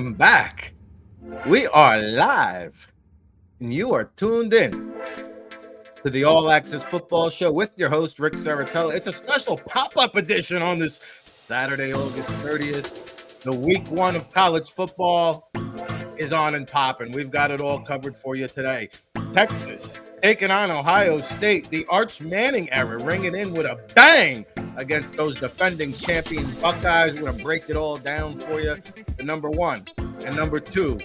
Welcome back. We are live, and you are tuned in to the All Access Football Show with your host, Rick Saratella. It's a special pop-up edition on this Saturday, August 30th. The week one of college football is on and popping. We've got it all covered for you today. Texas taking on Ohio State. The Arch Manning era ringing in with a bang against those defending champion Buckeyes. We're going to break it all down for you. The number one and number two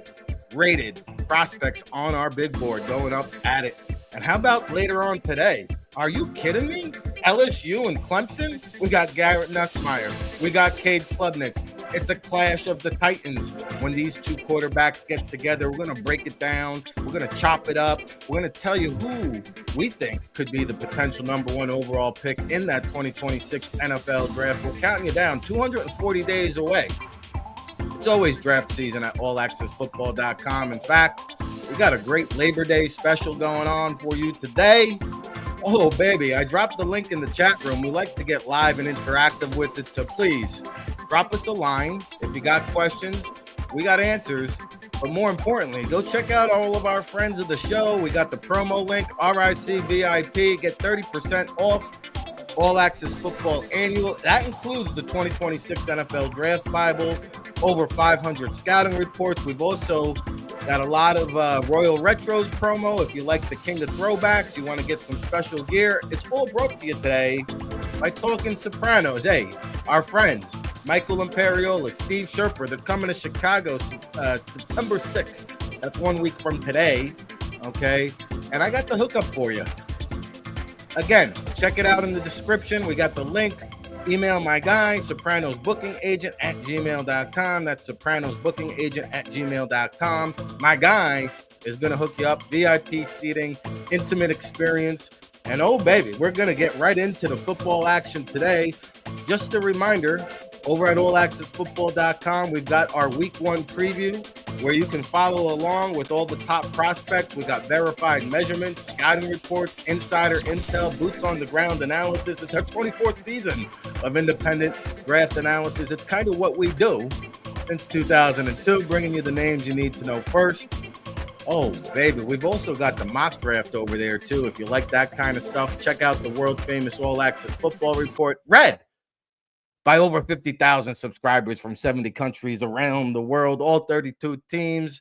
rated prospects on our big board going up at it. And how about later on today? Are you kidding me? LSU and Clemson? We got Garrett Nussmeier. We got Cade Klubnik. It's a clash of the Titans when these two quarterbacks get together. We're going to break it down. We're going to chop it up. We're going to tell you who we think could be the potential number one overall pick in that 2026 NFL draft. We're counting you down 240 days away. It's always draft season at allaccessfootball.com. In fact, we got a great Labor Day special going on for you today. Oh, baby, I dropped the link in the chat room. We like to get live and interactive with it, so please drop us a line. If you got questions, we got answers. But more importantly, go check out all of our friends of the show. We got the promo link, RICVIP. Get 30% off All Access Football Annual. That includes the 2026 NFL Draft Bible, over 500 scouting reports. We've also got a lot of Royal Retros promo. If you like the King of Throwbacks, you want to get some special gear. It's all brought to you today by Talking Sopranos. Hey, our friends, Michael Imperiola, Steve Sherper, they're coming to Chicago September 6th. That's 1 week from today, okay? And I got the hookup for you. Again, check it out in the description. We got the link. Email my guy, sopranosbookingagent@gmail.com. That's sopranosbookingagent@gmail.com. My guy is going to hook you up. VIP seating, intimate experience. And oh, baby, we're going to get right into the football action today. Just a reminder, over at allaccessfootball.com, we've got our week one preview where you can follow along with all the top prospects. We got verified measurements, scouting reports, insider intel, boots on the ground analysis. It's our 24th season of independent draft analysis. It's kind of what we do since 2002, bringing you the names you need to know first. Oh, baby, we've also got the mock draft over there, too. If you like that kind of stuff, check out the world-famous All Access Football Report, read by over 50,000 subscribers from 70 countries around the world, all 32 teams.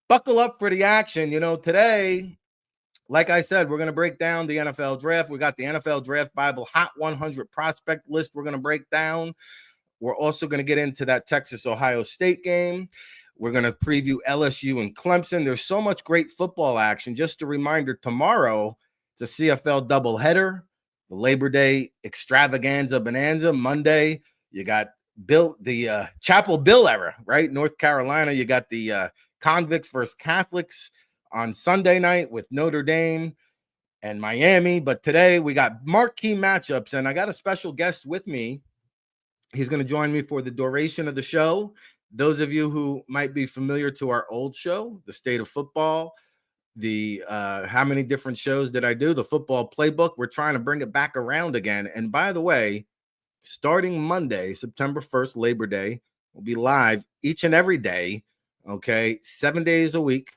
Buckle up for the action. You know, today, like I said, we're going to break down the NFL draft. We got the NFL Draft Bible Hot 100 prospect list we're going to break down. We're also going to get into that Texas-Ohio State game. We're going to preview LSU and Clemson. There's so much great football action. Just a reminder, tomorrow, it's a CFL doubleheader. The Labor Day extravaganza bonanza. Monday, you got the Chapel Bill era, right? North Carolina, you got the Convicts versus Catholics on Sunday night with Notre Dame and Miami. But today we got marquee matchups, and I got a special guest with me. He's going to join me for the duration of the show. Those of you who might be familiar to our old show, The State of Football, the how many different shows did I do? The Football Playbook. We're trying to bring it back around again. And by the way, starting Monday, September 1st, Labor Day, we'll be live each and every day, okay? 7 days a week,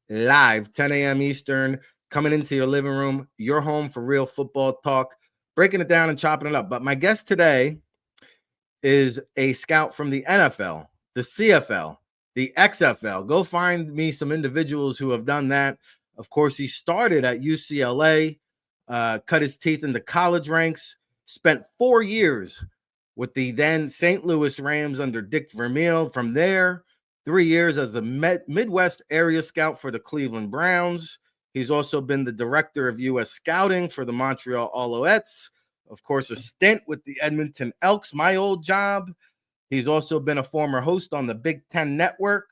live, 10 a.m. Eastern, coming into your living room, your home for real football talk, breaking it down and chopping it up. But my guest today is a scout from the NFL, the CFL, the XFL. Go find me some individuals who have done that. Of course, he started at UCLA, cut his teeth in the college ranks, spent 4 years with the then St. Louis Rams under Dick Vermeil. From there, 3 years as the Midwest area scout for the Cleveland Browns. He's also been the director of U.S. scouting for the Montreal Alouettes. Of course, a stint with the Edmonton Elks, my old job. He's also been a former host on the Big Ten Network.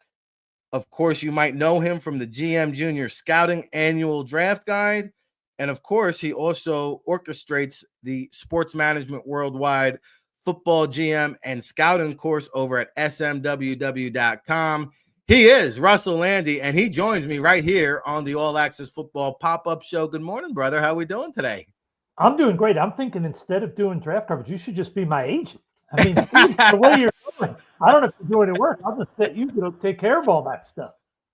Of course, you might know him from the GM Junior Scouting Annual Draft Guide. And of course, he also orchestrates the Sports Management Worldwide Football GM and Scouting course over at smww.com. He is Russell Landy, and he joins me right here on the All Access Football Pop-Up Show. Good morning, brother. How are we doing today? I'm doing great. I'm thinking instead of doing draft coverage, you should just be my agent. I mean, geez, the way you're doing, I don't have to do any work. I'll just let you take care of all that stuff.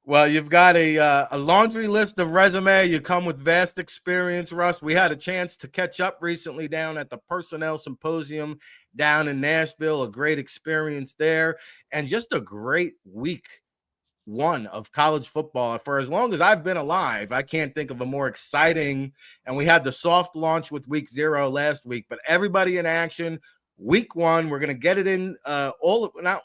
Well, you've got a laundry list of resume. You come with vast experience, Russ. We had a chance to catch up recently down at the Personnel Symposium down in Nashville. A great experience there, and just a great week 1 of college football. For as long as I've been alive, I can't think of a more exciting. And we had the soft launch with week 0 last week, but everybody in action. Week 1, we're going to get it in not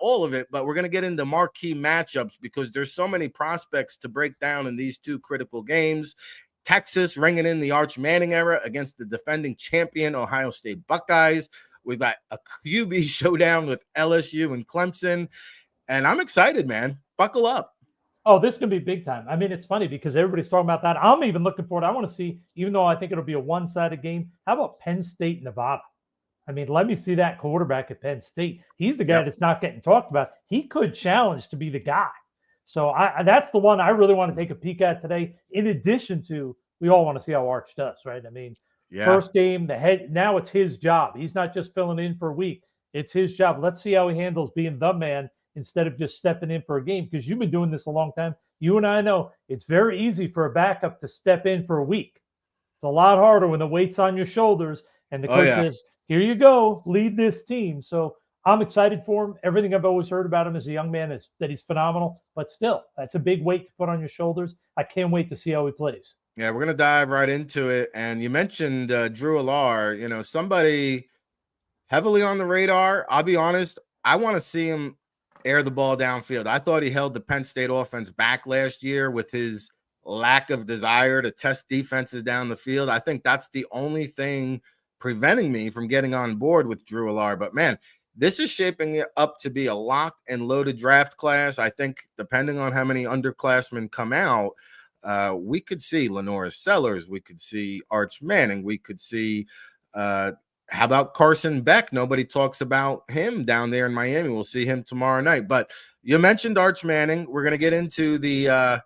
all of it, but we're going to get into marquee matchups because there's so many prospects to break down in these two critical games. Texas ringing in the Arch Manning era against the defending champion Ohio State Buckeyes. We've got a QB showdown with LSU and Clemson. And I'm excited, man. Buckle up. Oh, this is going to be big time. I mean, it's funny because everybody's talking about that. I'm even looking forward. I want to see, even though I think it'll be a one-sided game, how about Penn State, Nevada? I mean, let me see that quarterback at Penn State. He's the guy that's not getting talked about. He could challenge to be the guy. So that's the one I really want to take a peek at today. In addition to, we all want to see how Arch does, right? I mean, first game, now it's his job. He's not just filling in for a week. It's his job. Let's see how he handles being the man instead of just stepping in for a game, because you've been doing this a long time. You and I know it's very easy for a backup to step in for a week. It's a lot harder when the weight's on your shoulders and the coach says, here you go, lead this team. So I'm excited for him. Everything I've always heard about him as a young man is that he's phenomenal, but still, that's a big weight to put on your shoulders. I can't wait to see how he plays. Yeah, we're going to dive right into it. And you mentioned Drew Allar, somebody heavily on the radar. I'll be honest, I want to see him air the ball downfield. I thought he held the Penn State offense back last year with his lack of desire to test defenses down the field. I think that's the only thing preventing me from getting on board with Drew Allar. But man, this is shaping up to be a locked and loaded draft class. I think depending on how many underclassmen come out, we could see Lenore Sellers, we could see Arch Manning, we could see how about Carson Beck? Nobody talks about him down there in Miami. We'll see him tomorrow night. But you mentioned Arch Manning. We're going to get into the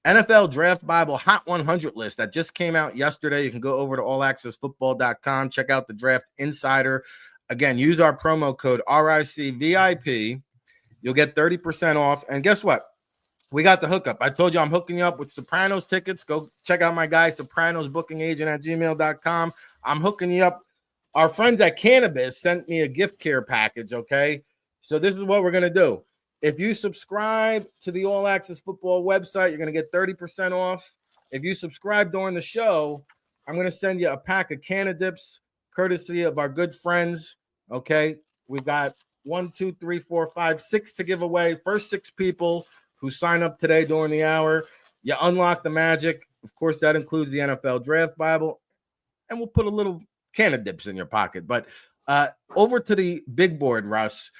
NFL Draft Bible Hot 100 list that just came out yesterday. You can go over to allaccessfootball.com, check out the Draft Insider. Again, use our promo code RICVIP. You'll get 30% off. And guess what? We got the hookup. I told you I'm hooking you up with Sopranos tickets. Go check out my guy, Sopranos booking agent at gmail.com. I'm hooking you up. Our friends at Cannabis sent me a gift care package, okay? So this is what we're going to do. If you subscribe to the All Access Football website, you're going to get 30% off. If you subscribe during the show, I'm going to send you a pack of Cannadips, courtesy of our good friends, okay? We've got 1, 2, 3, 4, 5, 6 to give away. First 6 people who sign up today during the hour, you unlock the magic. Of course, that includes the NFL Draft Bible, and we'll put a little Cannadips in your pocket. But over to the big board, Russ.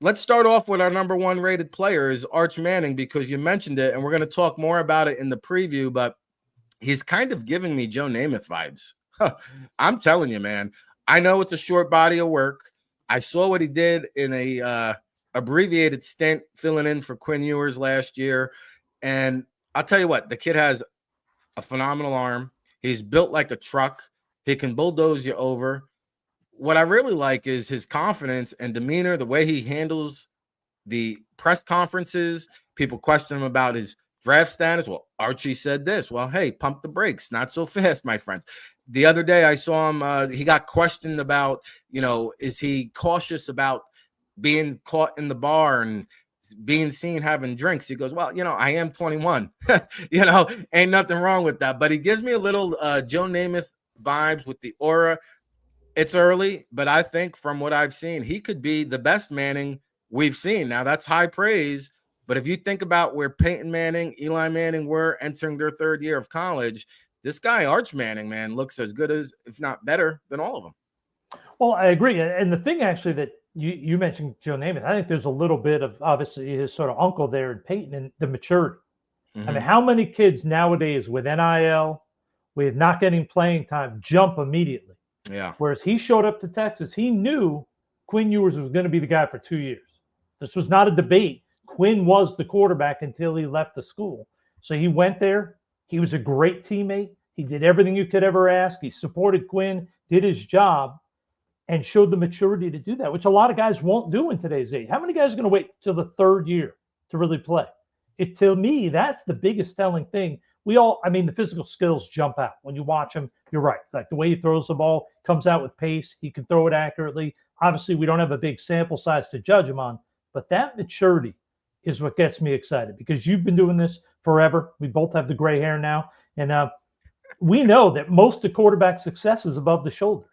Let's start off with our number 1 rated player is Arch Manning, because you mentioned it, and we're going to talk more about it in the preview, but he's kind of giving me Joe Namath vibes. I'm telling you, man. I know it's a short body of work. I saw what he did in a abbreviated stint filling in for Quinn Ewers last year, and I'll tell you what, the kid has a phenomenal arm. He's built like a truck. He can bulldoze you over. What I really like is his confidence and demeanor, the way he handles the press conferences. People question him about his draft status. Well, Archie said this. Well, hey, pump the brakes. Not so fast, my friends. The other day I saw him, he got questioned about, is he cautious about being caught in the bar and being seen having drinks? He goes, well, I am 21. Ain't nothing wrong with that. But he gives me a little Joe Namath vibes with the aura. It's early, but I think from what I've seen, he could be the best Manning we've seen. Now, that's high praise, but if you think about where Peyton Manning, Eli Manning were entering their 3rd year of college, this guy, Arch Manning, man, looks as good as, if not better than all of them. Well, I agree. And the thing actually that you mentioned Joe Namath, I think there's a little bit of obviously his sort of uncle there and Peyton and the maturity. Mm-hmm. I mean, how many kids nowadays with NIL, with not getting playing time, jump immediately? Yeah. Whereas he showed up to Texas, he knew Quinn Ewers was going to be the guy for 2 years. This was not a debate. Quinn was the quarterback until he left the school. So he went there. He was a great teammate. He did everything you could ever ask. He supported Quinn, did his job. and showed the maturity to do that, which a lot of guys won't do in today's age. How many guys are going to wait till the third year to really play? To me, that's the biggest telling thing. The physical skills jump out when you watch him. You're right. Like the way he throws the ball, comes out with pace. He can throw it accurately. Obviously, we don't have a big sample size to judge him on, but that maturity is what gets me excited because you've been doing this forever. We both have the gray hair now. And we know that most of quarterback success is above the shoulders.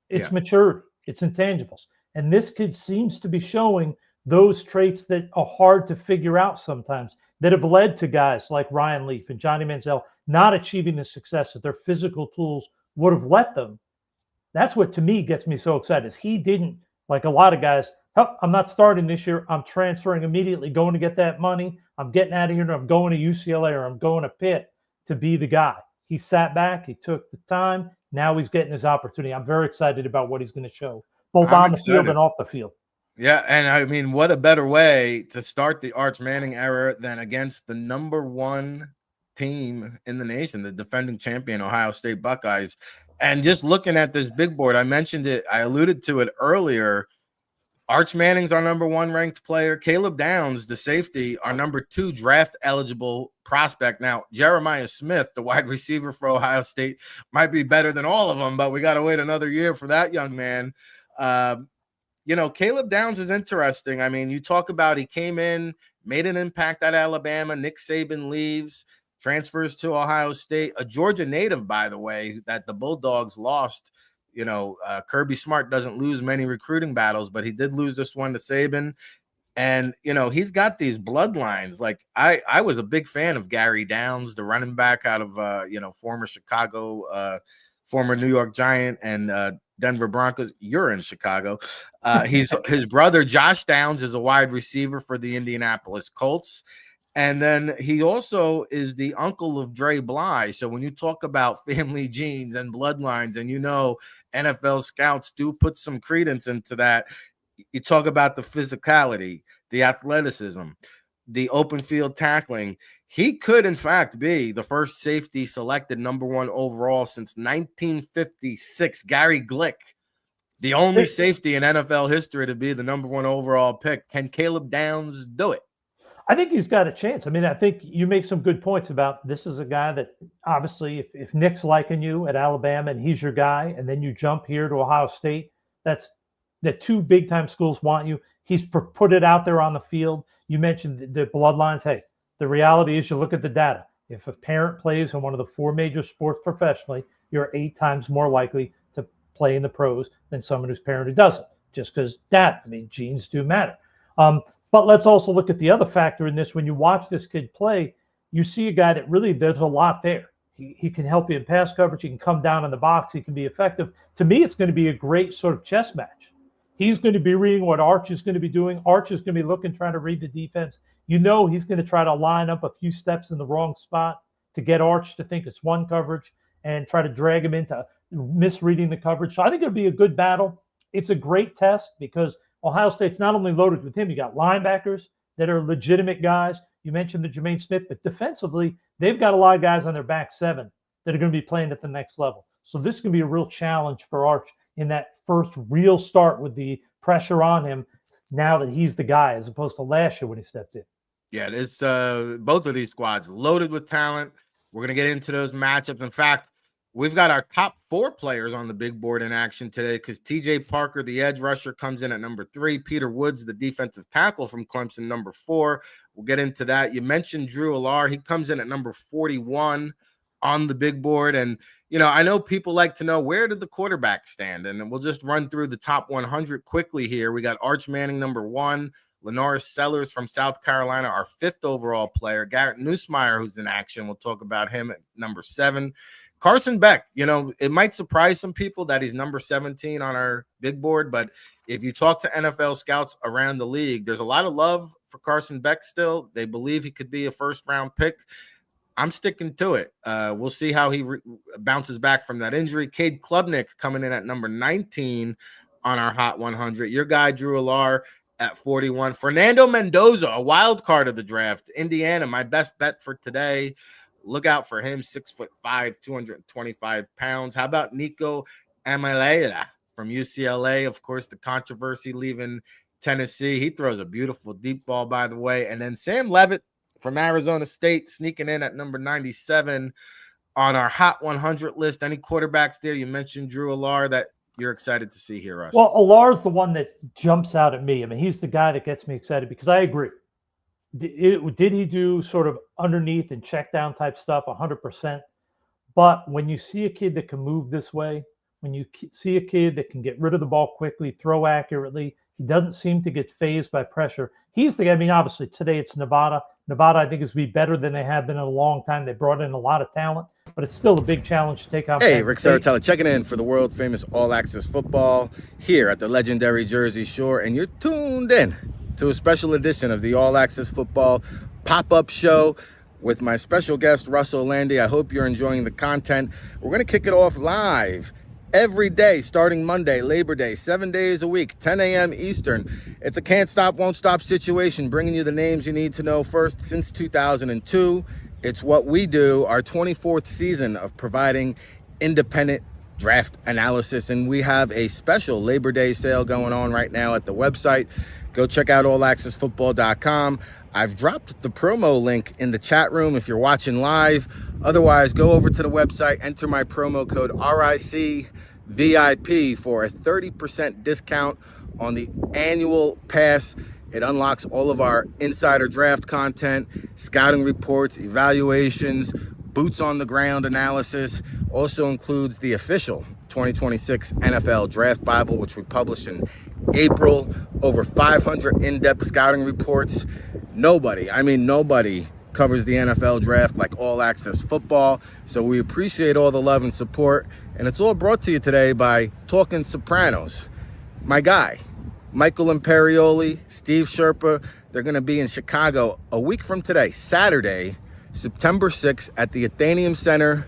It's maturity, it's intangibles. And this kid seems to be showing those traits that are hard to figure out sometimes, that have led to guys like Ryan Leaf and Johnny Manziel not achieving the success that their physical tools would have let them. That's what, to me, gets me so excited. Is he didn't, like a lot of guys, oh, I'm not starting this year. I'm transferring immediately, going to get that money. I'm getting out of here. I'm going to UCLA or I'm going to Pitt to be the guy. He sat back. He took the time. Now he's getting his opportunity. I'm very excited about what he's going to show, both on the field and off the field. Yeah, and I mean, what a better way to start the Arch Manning era than against the number one team in the nation, the defending champion, Ohio State Buckeyes. And just looking at this big board, I mentioned it, I alluded to it earlier. Arch Manning's our number one ranked player. Caleb Downs, the safety, our number two draft eligible prospect. Now, Jeremiah Smith, the wide receiver for Ohio State, might be better than all of them, but we got to wait another year for that young man. Caleb Downs is interesting. I mean, you talk about he came in, made an impact at Alabama. Nick Saban leaves, transfers to Ohio State, a Georgia native, by the way, that the Bulldogs lost. Kirby Smart doesn't lose many recruiting battles, but he did lose this one to Saban. And, he's got these bloodlines. Like I was a big fan of Gary Downs, the running back out of, former Chicago, former New York Giant and Denver Broncos. You're in Chicago. His brother, Josh Downs, is a wide receiver for the Indianapolis Colts. And then he also is the uncle of Dre Bly. So when you talk about family genes and bloodlines, and NFL scouts do put some credence into that, you talk about the physicality, the athleticism, the open field tackling. He could, in fact, be the first safety selected number one overall since 1956. Gary Glick, the only safety in NFL history to be the number one overall pick. Can Caleb Downs do it? I think he's got a chance. I mean, I think you make some good points about this is a guy that obviously if Nick's liking you at Alabama and he's your guy, and then you jump here to Ohio State, that's the two big time schools want you. He's put it out there on the field. You mentioned the bloodlines. Hey, the reality is you look at the data. If a parent plays in one of the four major sports professionally, you're 8 times more likely to play in the pros than someone whose parent who doesn't, just because genes do matter. But let's also look at the other factor in this. When you watch this kid play, you see a guy that really, there's a lot there. He can help you in pass coverage. He can come down in the box. He can be effective. To me, it's going to be a great sort of chess match. He's going to be reading what Arch is going to be doing. Arch is going to be looking, trying to read the defense. He's going to try to line up a few steps in the wrong spot to get Arch to think it's one coverage and try to drag him into misreading the coverage. So I think it'll be a good battle. It's a great test because Ohio State's not only loaded with him, you got linebackers that are legitimate guys. You mentioned the Jermaine Smith, but defensively, they've got a lot of guys on their back seven that are going to be playing at the next level. So this is going to be a real challenge for Arch in that first real start with the pressure on him now that he's the guy as opposed to last year when he stepped in. Yeah, it's both of these squads loaded with talent. We're going to get into those matchups. In fact, we've got our top 4 players on the big board in action today because TJ Parker, the edge rusher, comes in at number 3. Peter Woods, the defensive tackle from Clemson, number 4. We'll get into that. You mentioned Drew Allar. He comes in at number 41 on the big board. And, I know people like to know, where did the quarterback stand? And we'll just run through the top 100 quickly here. We got Arch Manning, number 1. Lenoris Sellers from South Carolina, our 5th overall player. Garrett Nussmeier, who's in action. We'll talk about him at number 7. Carson Beck, it might surprise some people that he's number 17 on our big board, but if you talk to NFL scouts around the league, there's a lot of love for Carson Beck still. They believe he could be a first-round pick. I'm sticking to it. We'll see how he bounces back from that injury. Cade Klubnik coming in at number 19 on our Hot 100. Your guy, Drew Allar, at 41. Fernando Mendoza, a wild card of the draft. Indiana, my best bet for today. Look out for him, 6'5", 225 pounds. How about Nico Amalea from UCLA. Of course, the controversy leaving Tennessee. He throws a beautiful deep ball, by the way. And then Sam Levitt from Arizona State sneaking in at number 97 on our Hot 100 list. Any quarterbacks there? You mentioned Drew Allar that you're excited to see here, Russ. Well, Allar's the one that jumps out at me. I mean, he's the guy that gets me excited because I agree. Did he do sort of underneath and check down type stuff 100%? But when you see a kid that can move this way, when you see a kid that can get rid of the ball quickly, throw accurately, he doesn't seem to get phased by pressure. He's the guy. I mean, obviously, today it's Nevada. Nevada, I think, is be better than they have been in a long time. They brought in a lot of talent, but it's still a big challenge to take on. Hey, Rick Saratella checking in for the world-famous All Access Football here at the legendary Jersey Shore, and you're tuned in to a special edition of the All Access Football pop-up show with my special guest, Russell Landy. I hope you're enjoying the content. We're going to kick it off live every day starting Monday, Labor Day, 7 days a week, 10 a.m. Eastern. It's a can't stop, won't stop situation, bringing you the names you need to know first since 2002. It's what we do, our 24th season of providing independent draft analysis. And we have a special Labor Day sale going on right now at the website. Go check out allaccessfootball.com. I've dropped the promo link in the chat room if you're watching live. Otherwise, go over to the website, enter my promo code RICVIP for a 30% discount on the annual pass. It unlocks all of our insider draft content, scouting reports, evaluations, boots on the ground analysis. Also includes the official 2026 NFL Draft Bible, which we published in April. Over 500 in-depth scouting reports. Nobody covers the NFL draft like All Access Football. So we appreciate all the love and support. And it's all brought to you today by Talking Sopranos. My guy, Michael Imperioli, Steve Sherpa, they're going to be in Chicago a week from today, Saturday, September 6th at the Athenaeum Center.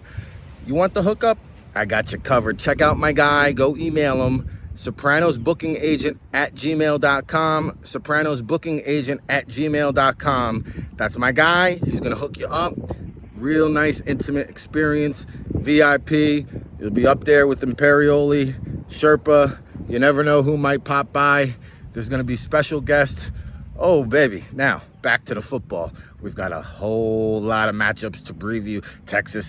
You want the hookup? I got you covered. Check out my guy. Go email him. sopranosbookingagent@gmail.com. sopranosbookingagent@gmail.com. That's my guy. He's going to hook you up. Real nice, intimate experience. VIP. You'll be up there with Imperioli, Sherpa. You never know who might pop by. There's going to be special guests. Oh, baby. Now, back to the football. We've got a whole lot of matchups to preview. Texas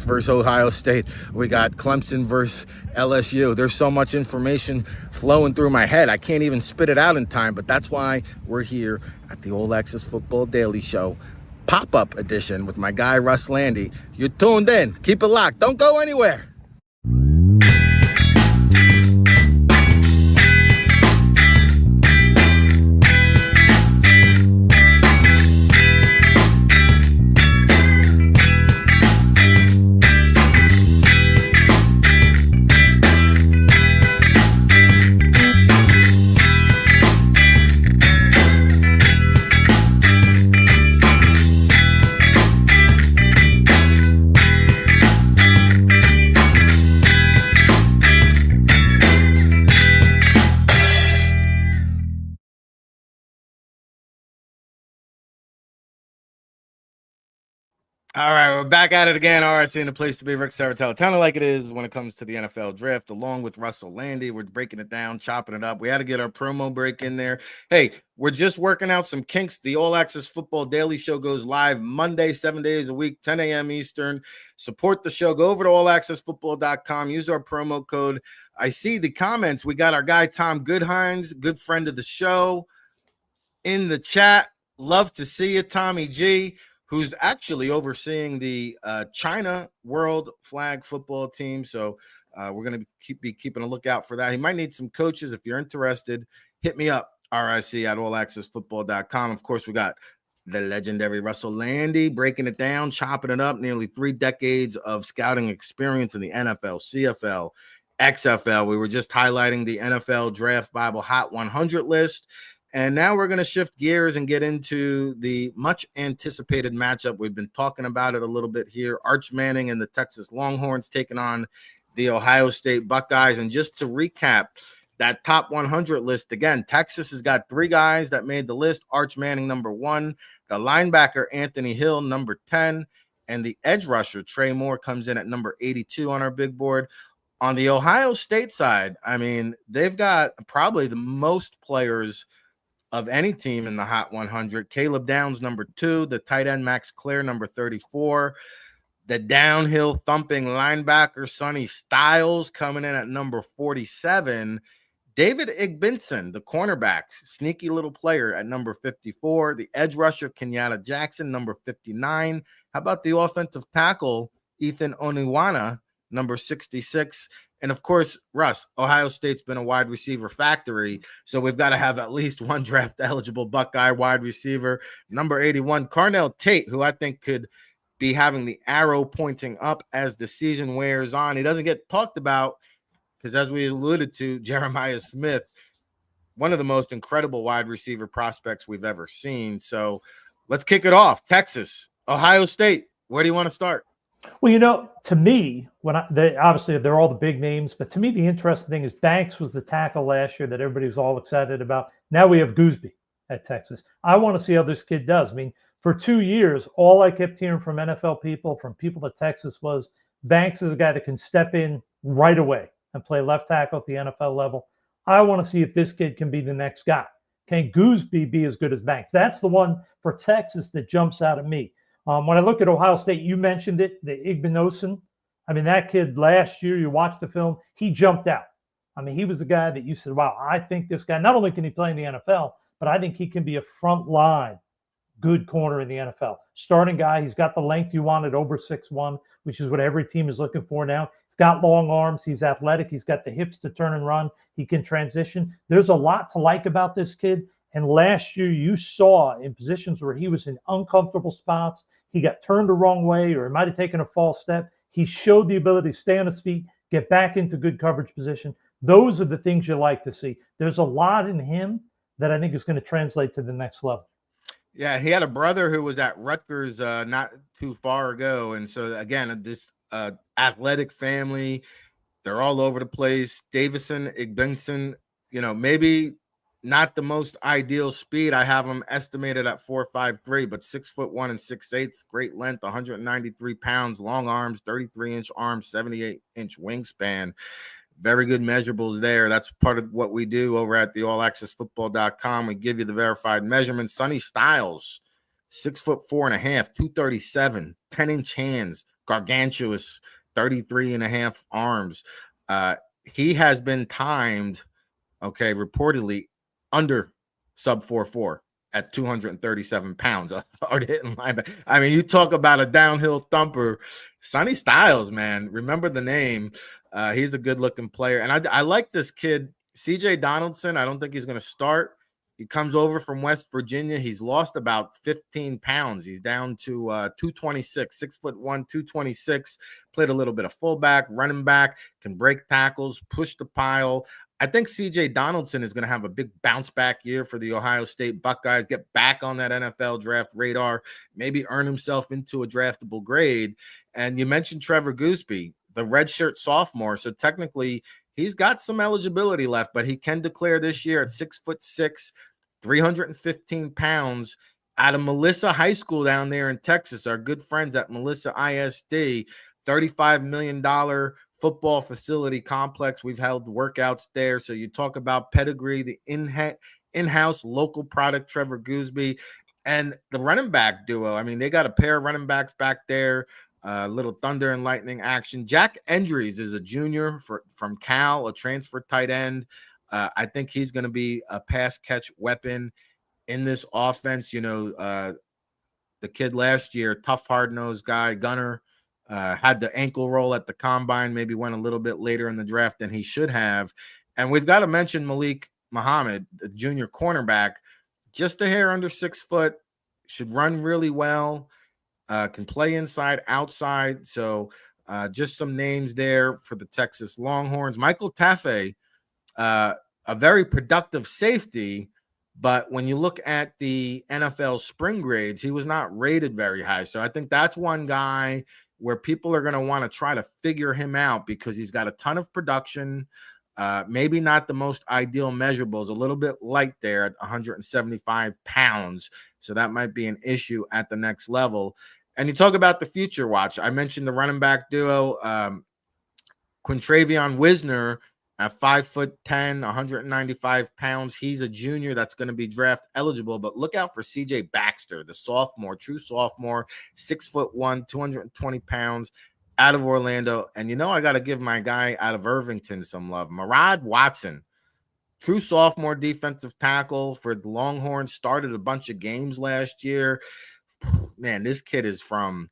versus Ohio State. We got Clemson versus LSU. There's so much information flowing through my head. I can't even spit it out in time, but that's why we're here at the All Access Football Daily Show pop-up edition with my guy, Russ Landy. You're tuned in. Keep it locked. Don't go anywhere. All right, we're back at it again. RIC in the place to be. Rick Saratella, kind of like it is when it comes to the NFL draft, along with Russell Landy. We're breaking it down, chopping it up. We had to get our promo break in there. Hey, we're just working out some kinks. The All Access Football Daily Show goes live Monday, 7 days a week, 10 a.m. Eastern. Support the show. Go over to allaccessfootball.com. Use our promo code. I see the comments. We got our guy, Tom Goodhines, good friend of the show, in the chat. Love to see you, Tommy G, who's actually overseeing the China World Flag Football team. So we're going to be keeping a lookout for that. He might need some coaches. If you're interested, hit me up, RIC@allaccessfootball.com. Of course, we got the legendary Russell Landy breaking it down, chopping it up, nearly 3 decades of scouting experience in the NFL, CFL, XFL. We were just highlighting the NFL Draft Bible Hot 100 list. And now we're going to shift gears and get into the much anticipated matchup. We've been talking about it a little bit here. Arch Manning and the Texas Longhorns taking on the Ohio State Buckeyes. And just to recap that top 100 list, again, Texas has got 3 guys that made the list. Arch Manning, number 1, the linebacker Anthony Hill, number 10, and the edge rusher Trey Moore comes in at number 82 on our big board. On the Ohio State side, I mean, they've got probably the most players of any team in the Hot 100. Caleb Downs, number 2, the tight end Max Clare, number 34, the downhill thumping linebacker Sonny Styles coming in at number 47. David Igbinson, the cornerback, sneaky little player at number 54. The edge rusher Kenyatta Jackson, number 59. How about the offensive tackle Ethan Oniwana, number 66? And of course, Russ, Ohio State's been a wide receiver factory, so we've got to have at least one draft eligible Buckeye wide receiver, number 81, Carnell Tate, who I think could be having the arrow pointing up as the season wears on. He doesn't get talked about because, as we alluded to, Jeremiah Smith, one of the most incredible wide receiver prospects we've ever seen. So let's kick it off. Texas, Ohio State. Where do you want to start? Well, to me, obviously they're all the big names, but to me the interesting thing is Banks was the tackle last year that everybody was all excited about. Now we have Gooseby at Texas. I want to see how this kid does. I mean, for 2 years, all I kept hearing from NFL people, from people at Texas, was Banks is a guy that can step in right away and play left tackle at the NFL level. I want to see if this kid can be the next guy. Can Gooseby be as good as Banks? That's the one for Texas that jumps out at me. When I look at Ohio State, you mentioned it, the Igbinosun. I mean, that kid last year, you watched the film, he jumped out. I mean, he was the guy that you said, wow, I think this guy, not only can he play in the NFL, but I think he can be a front line good corner in the NFL. Starting guy, he's got the length you wanted, over 6'1", which is what every team is looking for now. He's got long arms. He's athletic. He's got the hips to turn and run. He can transition. There's a lot to like about this kid. And last year, you saw in positions where he was in uncomfortable spots, he got turned the wrong way, or he might have taken a false step. He showed the ability to stay on his feet, get back into good coverage position. Those are the things you like to see. There's a lot in him that I think is going to translate to the next level. Yeah, he had a brother who was at Rutgers not too far ago. And so, again, this athletic family, they're all over the place. Davison, Igbinson, maybe not the most ideal speed. I have him estimated at 4.53, but 6'1" and 6'8", great length, 193 pounds, long arms, 33-inch arms, 78-inch wingspan. Very good measurables there. That's part of what we do over at the allaccessfootball.com. We give you the verified measurements. Sonny Styles, 6'4.5", 237, 10-inch hands, gargantuous, 33.5 arms. He has been timed, reportedly under sub 4.4 at 237 pounds. Hard hitting linebacker. I mean, you talk about a downhill thumper. Sonny Styles, man, remember the name. He's a good-looking player. And I like this kid, C.J. Donaldson. I don't think he's going to start. He comes over from West Virginia. He's lost about 15 pounds. He's down to 226, 6'1", 226. Played a little bit of fullback, running back, can break tackles, push the pile. I think C.J. Donaldson is going to have a big bounce back year for the Ohio State Buckeyes, get back on that NFL draft radar, maybe earn himself into a draftable grade. And you mentioned Trevor Gooseby, the redshirt sophomore. So technically he's got some eligibility left, but he can declare this year at 6'6", 315 pounds out of Melissa High School down there in Texas. Our good friends at Melissa ISD, $35 million football facility complex. We've held workouts there. So you talk about pedigree, the in-house local product, Trevor Gooseby, and the running back duo. I mean, they got a pair of running backs back there, little thunder and lightning action. Jack Endries is a junior from Cal, a transfer tight end. I think he's going to be a pass catch weapon in this offense. The kid last year, tough, hard-nosed guy, gunner, had the ankle roll at the combine, maybe went a little bit later in the draft than he should have. And we've got to mention Malik Muhammad, the junior cornerback, just a hair under 6 foot, should run really well, can play inside, outside. So just some names there for the Texas Longhorns. Michael Taffe, a very productive safety, but when you look at the NFL spring grades, he was not rated very high. So I think that's one guy where people are going to want to try to figure him out because he's got a ton of production, maybe not the most ideal measurables, a little bit light there at 175 pounds. So that might be an issue at the next level. And you talk about the future watch. I mentioned the running back duo, Quintravion Wisner at 5'10", 195 pounds. He's a junior that's going to be draft eligible, but look out for CJ Baxter, the sophomore, true sophomore, 6'1", 220 pounds, out of Orlando. And I got to give my guy out of Irvington some love. Murad Watson, true sophomore defensive tackle for the Longhorns, started a bunch of games last year. Man, this kid is from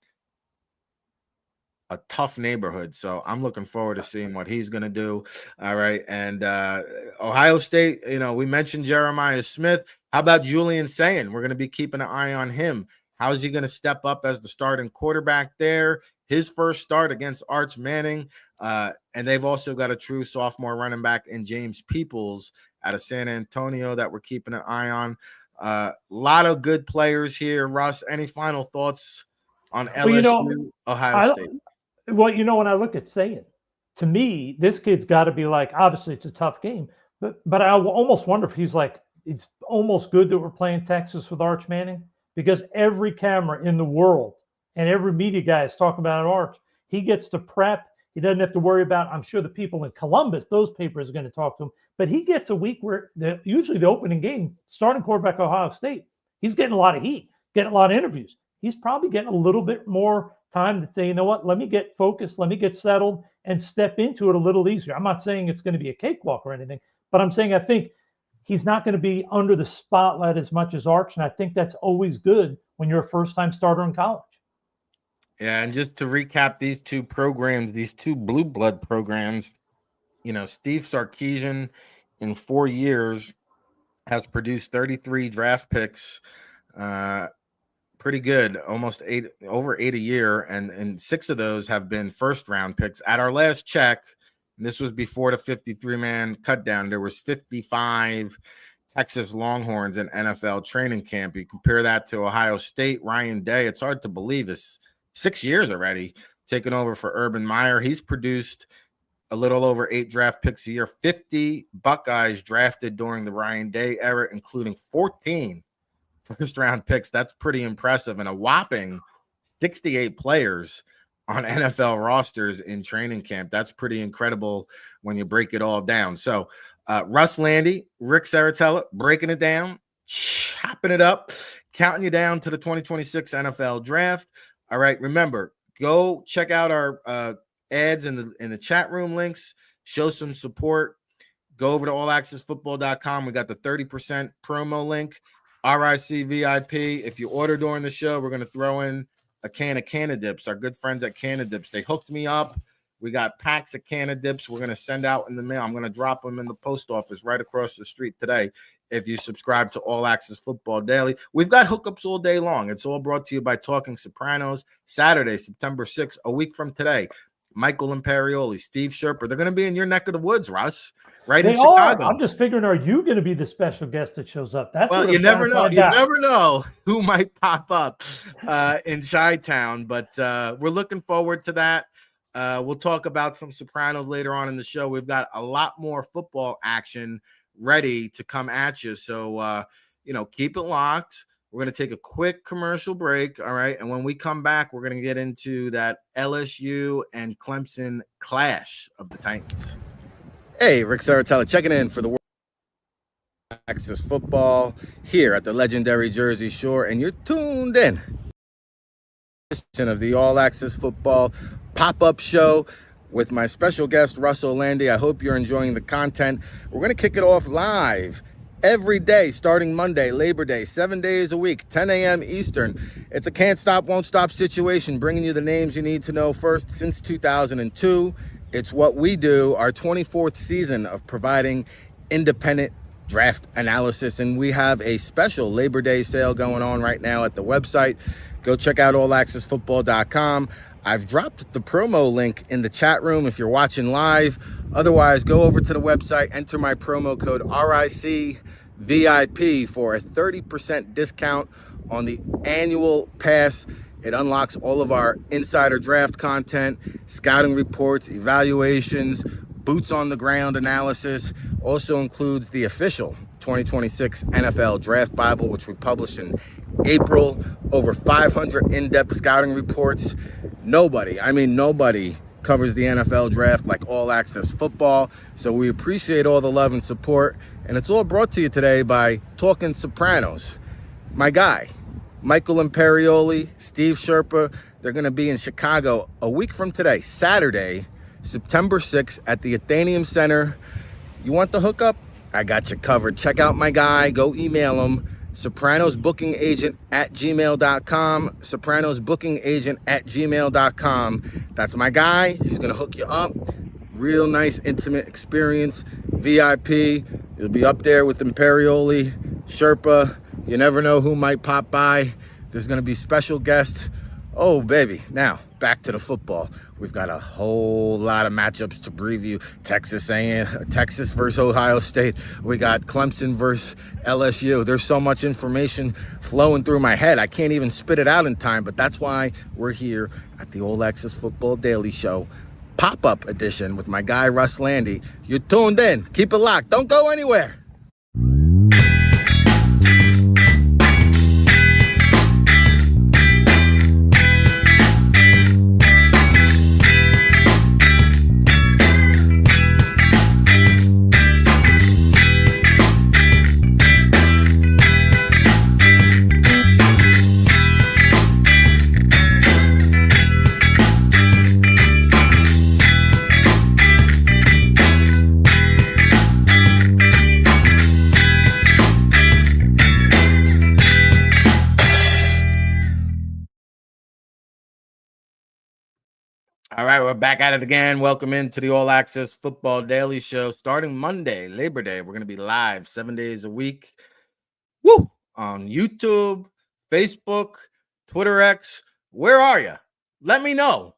a tough neighborhood, so I'm looking forward to seeing what he's going to do. All right, and Ohio State, we mentioned Jeremiah Smith. How about Julian Sayin? We're going to be keeping an eye on him. How is he going to step up as the starting quarterback there? His first start against Arch Manning, and they've also got a true sophomore running back in James Peoples out of San Antonio that we're keeping an eye on. A lot of good players here. Russ, any final thoughts on LSU, Ohio State? Well, when I look at Sayin, to me, this kid's got to be like, obviously it's a tough game, but I almost wonder if he's like, it's almost good that we're playing Texas with Arch Manning, because every camera in the world and every media guy is talking about Arch. He gets to prep. He doesn't have to worry about, I'm sure the people in Columbus, those papers are going to talk to him, but he gets a week where usually the opening game, starting quarterback Ohio State, he's getting a lot of heat, getting a lot of interviews. He's probably getting a little bit more time to say, you know what, let me get focused, let me get settled and step into it a little easier. I'm not saying it's going to be a cakewalk or anything, but I'm saying I think he's not going to be under the spotlight as much as Arch, and I think that's always good when you're a first-time starter in college. Yeah, and just to recap these two programs, these two blue blood programs, Steve Sarkisian in 4 years has produced 33 draft picks, pretty good, almost over 8 a year, and 6 of those have been first round picks. At our last check, and this was before the 53-man cut down, there was 55 Texas Longhorns in NFL training camp. You compare that to Ohio State, Ryan Day, it's hard to believe it's 6 years already taking over for Urban Meyer. He's produced a little over 8 draft picks a year, 50 Buckeyes drafted during the Ryan Day era, including 14 first-round picks. That's pretty impressive, and a whopping 68 players on NFL rosters in training camp. That's pretty incredible when you break it all down. So Russ Landy, Rick Saratella, breaking it down, chopping it up, counting you down to the 2026 NFL Draft. All right, remember, go check out our ads in the chat room links, show some support. Go over to allaccessfootball.com. We got the 30% promo link. RIC VIP. If you order during the show, we're going to throw in a can of Canadips. Our good friends at Canadips, they hooked me up. We got packs of Canadips we're going to send out in the mail. I'm going to drop them in the post office right across the street today if you subscribe to All Access Football Daily. We've got hookups all day long. It's all brought to you by Talking Sopranos. Saturday, September 6th, a week from today. Michael Imperioli, Steve Sherper. They're going to be in your neck of the woods, Russ. Right in Chicago. I'm just figuring, are you going to be the special guest that shows up? That's well, you never know. You never know who might pop up in Chi-Town, but we're looking forward to that. We'll talk about some Sopranos later on in the show. We've got a lot more football action ready to come at you. So, keep it locked. We're going to take a quick commercial break. All right. And when we come back, we're going to get into that LSU and Clemson clash of the Titans. Hey, Rick Saratella checking in for the World Access Football here at the legendary Jersey Shore, and you're tuned in of the All Access Football pop-up show with my special guest, Russell Landy. I hope you're enjoying the content. We're going to kick it off live every day, starting Monday, Labor Day, 7 days a week, 10 a.m. Eastern. It's a can't stop, won't stop situation, bringing you the names you need to know first since 2002. It's what we do, our 24th season of providing independent draft analysis. And we have a special Labor Day sale going on right now at the website. Go check out allaccessfootball.com. I've dropped the promo link in the chat room if you're watching live. Otherwise, go over to the website, enter my promo code RICVIP for a 30% discount on the annual pass. It unlocks all of our insider draft content, scouting reports, evaluations, boots on the ground analysis. Also includes the official 2026 NFL Draft Bible, which we published in April. Over 500 in-depth scouting reports. Nobody covers the NFL draft like All Access Football. So we appreciate all the love and support. And it's all brought to you today by Talking Sopranos. My guy, Michael Imperioli, Steve Sherpa, they're going to be in Chicago a week from today, Saturday, September 6th at the Athenaeum Center. You want the hookup? I got you covered. Check out my guy. Go email him. sopranosbookingagent@gmail.com. sopranosbookingagent@gmail.com. That's my guy. He's going to hook you up. Real nice, intimate experience. VIP. You'll be up there with Imperioli, Sherpa. You never know who might pop by. There's going to be special guests. Oh, baby. Now, back to the football. We've got a whole lot of matchups to preview. Texas versus Ohio State. We got Clemson versus LSU. There's so much information flowing through my head. I can't even spit it out in time, but that's why we're here at the All Access Football Daily Show pop-up edition with my guy, Russ Landy. You're tuned in. Keep it locked. Don't go anywhere. All right, we're back at it again. Welcome into the All Access Football Daily Show. Starting Monday, Labor Day, we're going to be live 7 days a week. Woo! On YouTube, Facebook, Twitter X. Where are you? Let me know.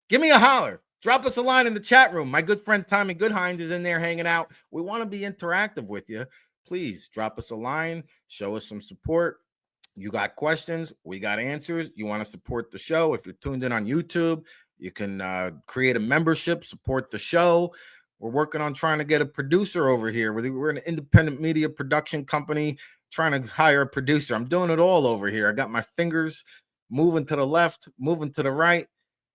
Give me a holler. Drop us a line in the chat room. My good friend Tommy Goodhines is in there hanging out. We want to be interactive with you. Please drop us a line. Show us some support. You got questions. We got answers. You want to support the show. If you're tuned in on YouTube, you can create a membership, support the show. We're working on trying to get a producer over here. We're an independent media production company trying to hire a producer. I'm doing it all over here. I got my fingers moving to the left, moving to the right.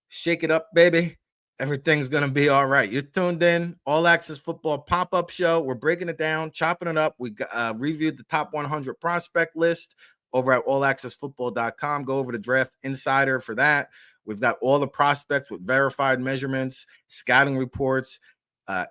Shake it up, baby. Everything's going to be all right. You're tuned in. All Access Football pop-up show. We're breaking it down, chopping it up. We reviewed the top 100 prospect list over at allaccessfootball.com. Go over to Draft Insider for that. We've got all the prospects with verified measurements, scouting reports,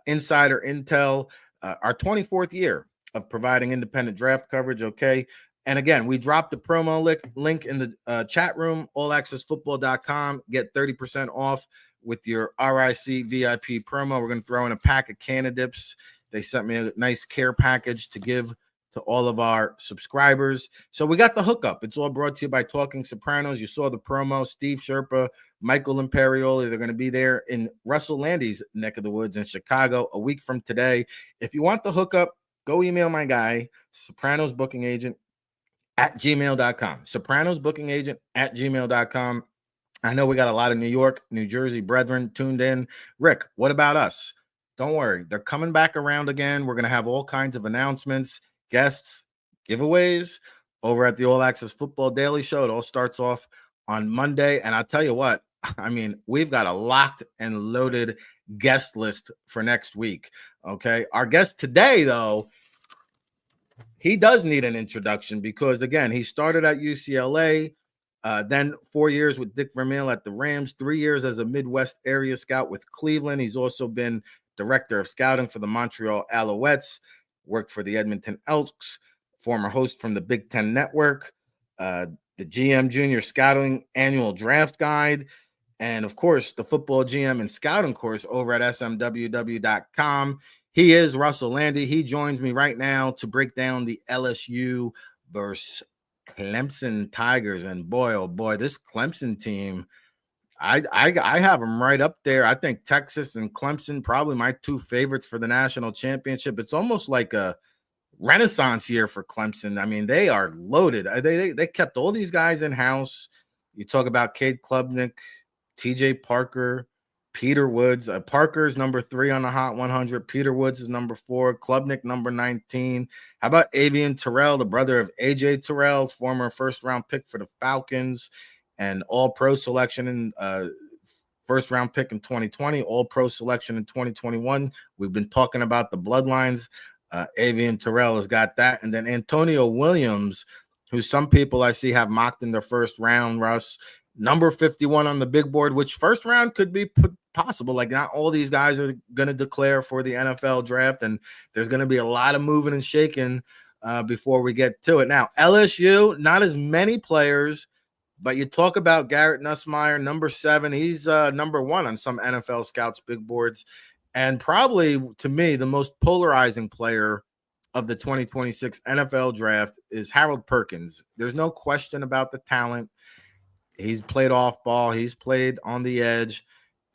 insider intel, our 24th year of providing independent draft coverage, okay? And again, we dropped the promo link in the chat room, allaccessfootball.com. Get 30% off with your RIC VIP promo. We're going to throw in a pack of candidates. They sent me a nice care package to give to all of our subscribers. So we got the hookup. It's all brought to you by Talking Sopranos. You saw the promo. Steve Sherpa, Michael Imperioli, they're going to be there in Russell Landy's neck of the woods in Chicago a week from today. If you want the hookup, go email my guy, sopranosbookingagent@gmail.com. sopranosbookingagent@gmail.com. I know we got a lot of New York, New Jersey brethren tuned in. Rick, what about us? Don't worry. They're coming back around again. We're going to have all kinds of announcements, guests, giveaways over at the All Access Football Daily Show. It all starts off on Monday. And I'll tell you what, I mean, we've got a locked and loaded guest list for next week. Okay. Our guest today, though, he does need an introduction because, again, he started at UCLA, then 4 years with Dick Vermeil at the Rams, 3 years as a Midwest area scout with Cleveland. He's also been director of scouting for the Montreal Alouettes, worked for the Edmonton Elks, former host from the Big Ten Network, the GM Junior Scouting Annual Draft Guide, and, of course, the Football GM and Scouting course over at smww.com. He is Russell Landy. He joins me right now to break down the LSU versus Clemson Tigers. And boy, oh boy, this Clemson team, I have them right up there. I think Texas and Clemson, probably my two favorites for the national championship. It's almost like a renaissance year for Clemson. I mean, they are loaded. They kept all these guys in-house. You talk about Cade Klubnik, TJ Parker, Peter Woods. Parker's number 3 on the Hot 100. Peter Woods is number 4. Klubnik, number 19. How about Avian Terrell, the brother of AJ Terrell, former first-round pick for the Falcons and all-pro selection first round pick in 2020, all pro selection in 2021. We've been talking about the bloodlines. Avian Terrell has got that. And then Antonio Williams, who some people I see have mocked in their first round, Russ, number 51 on the big board, which first round could be possible. Like, not all these guys are going to declare for the NFL draft, and there's going to be a lot of moving and shaking before we get to it. Now, LSU, not as many players, but you talk about Garrett Nussmeier, number 7. He's number 1 on some NFL scouts big boards. And probably, to me, the most polarizing player of the 2026 NFL draft is Harold Perkins. There's no question about the talent. He's played off ball. He's played on the edge.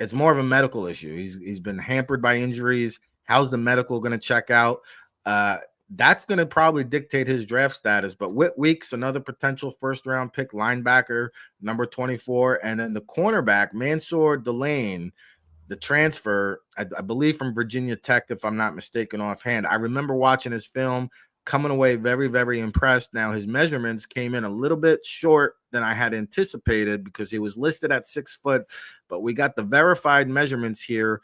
It's more of a medical issue. He's been hampered by injuries. How's the medical going to check out? That's going to probably dictate his draft status. But Whit Weeks, another potential first-round pick linebacker, number 24. And then the cornerback, Mansour Delane, the transfer, I believe from Virginia Tech, if I'm not mistaken offhand. I remember watching his film, coming away very, very impressed. Now, his measurements came in a little bit short than I had anticipated because he was listed at 6 foot, but we got the verified measurements here,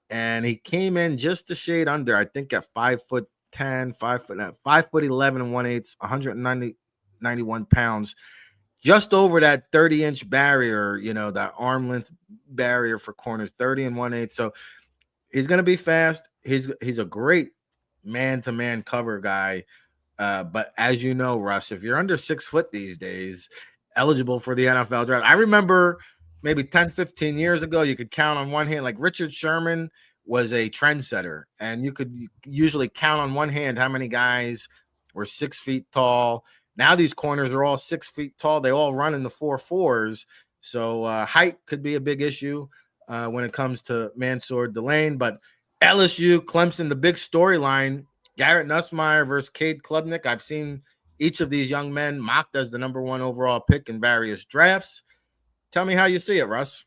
and he came in just a shade under, I think at 5'10", 5'11" and 1/8, 191 pounds, just over that 30-inch barrier, that arm length barrier for corners, 30 and 1/8. So he's going to be fast. He's a great man-to-man cover guy. But as you know, Russ, if you're under 6 foot these days, eligible for the NFL draft. I remember maybe 10, 15 years ago, you could count on one hand, like Richard Sherman was a trendsetter, and you could usually count on one hand how many guys were 6 feet tall. Now these corners are all 6 feet tall. They all run in the 4.4s. So height could be a big issue when it comes to Mansour Delane. But LSU, Clemson, the big storyline, Garrett Nussmeier versus Cade Klubnik. I've seen each of these young men mocked as the number 1 overall pick in various drafts. Tell me how you see it, Russ.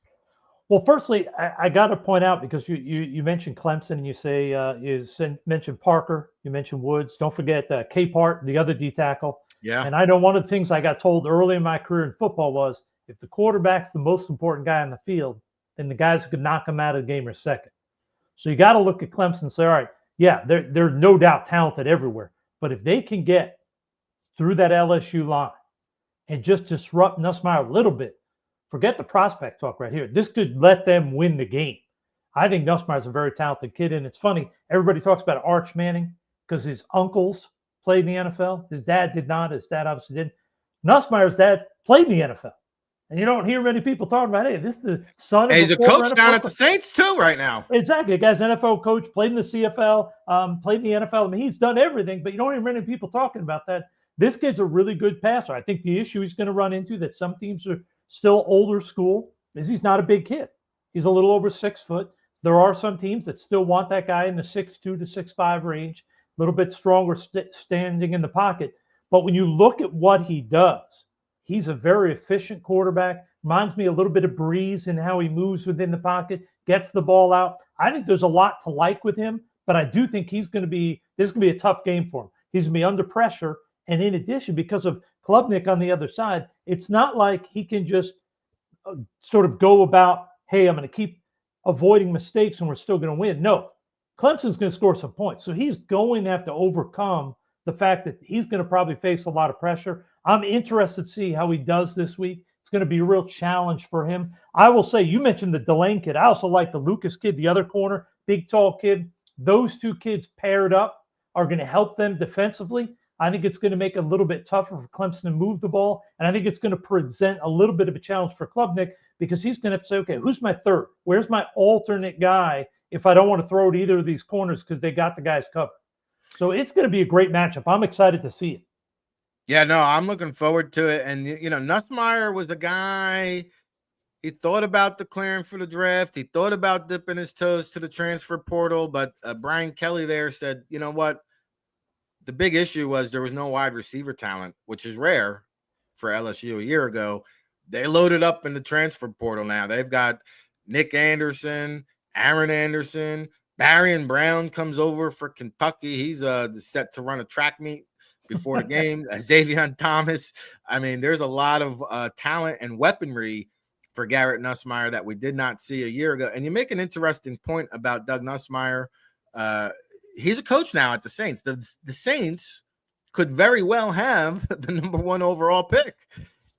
Well, firstly, I got to point out, because you mentioned Clemson, and you say you mentioned Parker, you mentioned Woods. Don't forget Capehart, the other D tackle. Yeah. And I know one of the things I got told early in my career in football was, if the quarterback's the most important guy on the field, then the guys who could knock him out of the game are second. So you got to look at Clemson and say, all right, yeah, they're no doubt talented everywhere. But if they can get through that LSU line and just disrupt Nussmeier a little bit, forget the prospect talk right here. This could let them win the game. I think Nussmeier's a very talented kid. And it's funny, everybody talks about Arch Manning because his uncles played in the NFL. His dad did not. His dad obviously didn't. Nussmeier's dad played in the NFL. And you don't hear many people talking about, hey, this is the son of he's a coach NFL down at the Saints too right now. Exactly. The guy's an NFL coach, played in the CFL, played in the NFL. I mean, he's done everything, but you don't hear many people talking about that. This kid's a really good passer. I think the issue he's going to run into, that some teams are still older school, is he's not a big kid. He's a little over 6 foot. There are some teams that still want that guy in the 6'2" to 6'5" range, a little bit stronger standing in the pocket. But when you look at what he does, he's a very efficient quarterback. Reminds me a little bit of Breeze in how he moves within the pocket, gets the ball out. I think there's a lot to like with him, but I do think this is going to be a tough game for him. He's going to be under pressure. And in addition, because of Klubnik on the other side, it's not like he can just sort of go about, hey, I'm going to keep avoiding mistakes and we're still going to win. No, Clemson's going to score some points. So he's going to have to overcome the fact that he's going to probably face a lot of pressure. I'm interested to see how he does this week. It's going to be a real challenge for him. I will say, you mentioned the Delane kid. I also like the Lucas kid, the other corner, big, tall kid. Those two kids paired up are going to help them defensively. I think it's going to make it a little bit tougher for Clemson to move the ball. And I think it's going to present a little bit of a challenge for Klubnik, because he's going to have to say, okay, who's my third? Where's my alternate guy if I don't want to throw to either of these corners because they got the guys covered? So it's going to be a great matchup. I'm excited to see it. Yeah, no, I'm looking forward to it. And, Nussmeier was the guy, he thought about declaring for the draft. He thought about dipping his toes to the transfer portal. But Brian Kelly there said, you know what? The big issue was there was no wide receiver talent, which is rare for LSU a year ago. They loaded up in the transfer portal now. They've got Nick Anderson, Aaron Anderson, Barrion Brown comes over for Kentucky. He's set to run a track meet before the game. Xavier Thomas. I mean, there's a lot of talent and weaponry for Garrett Nussmeier that we did not see a year ago. And you make an interesting point about Doug Nussmeier. He's a coach now at the Saints. The Saints could very well have the number 1 overall pick.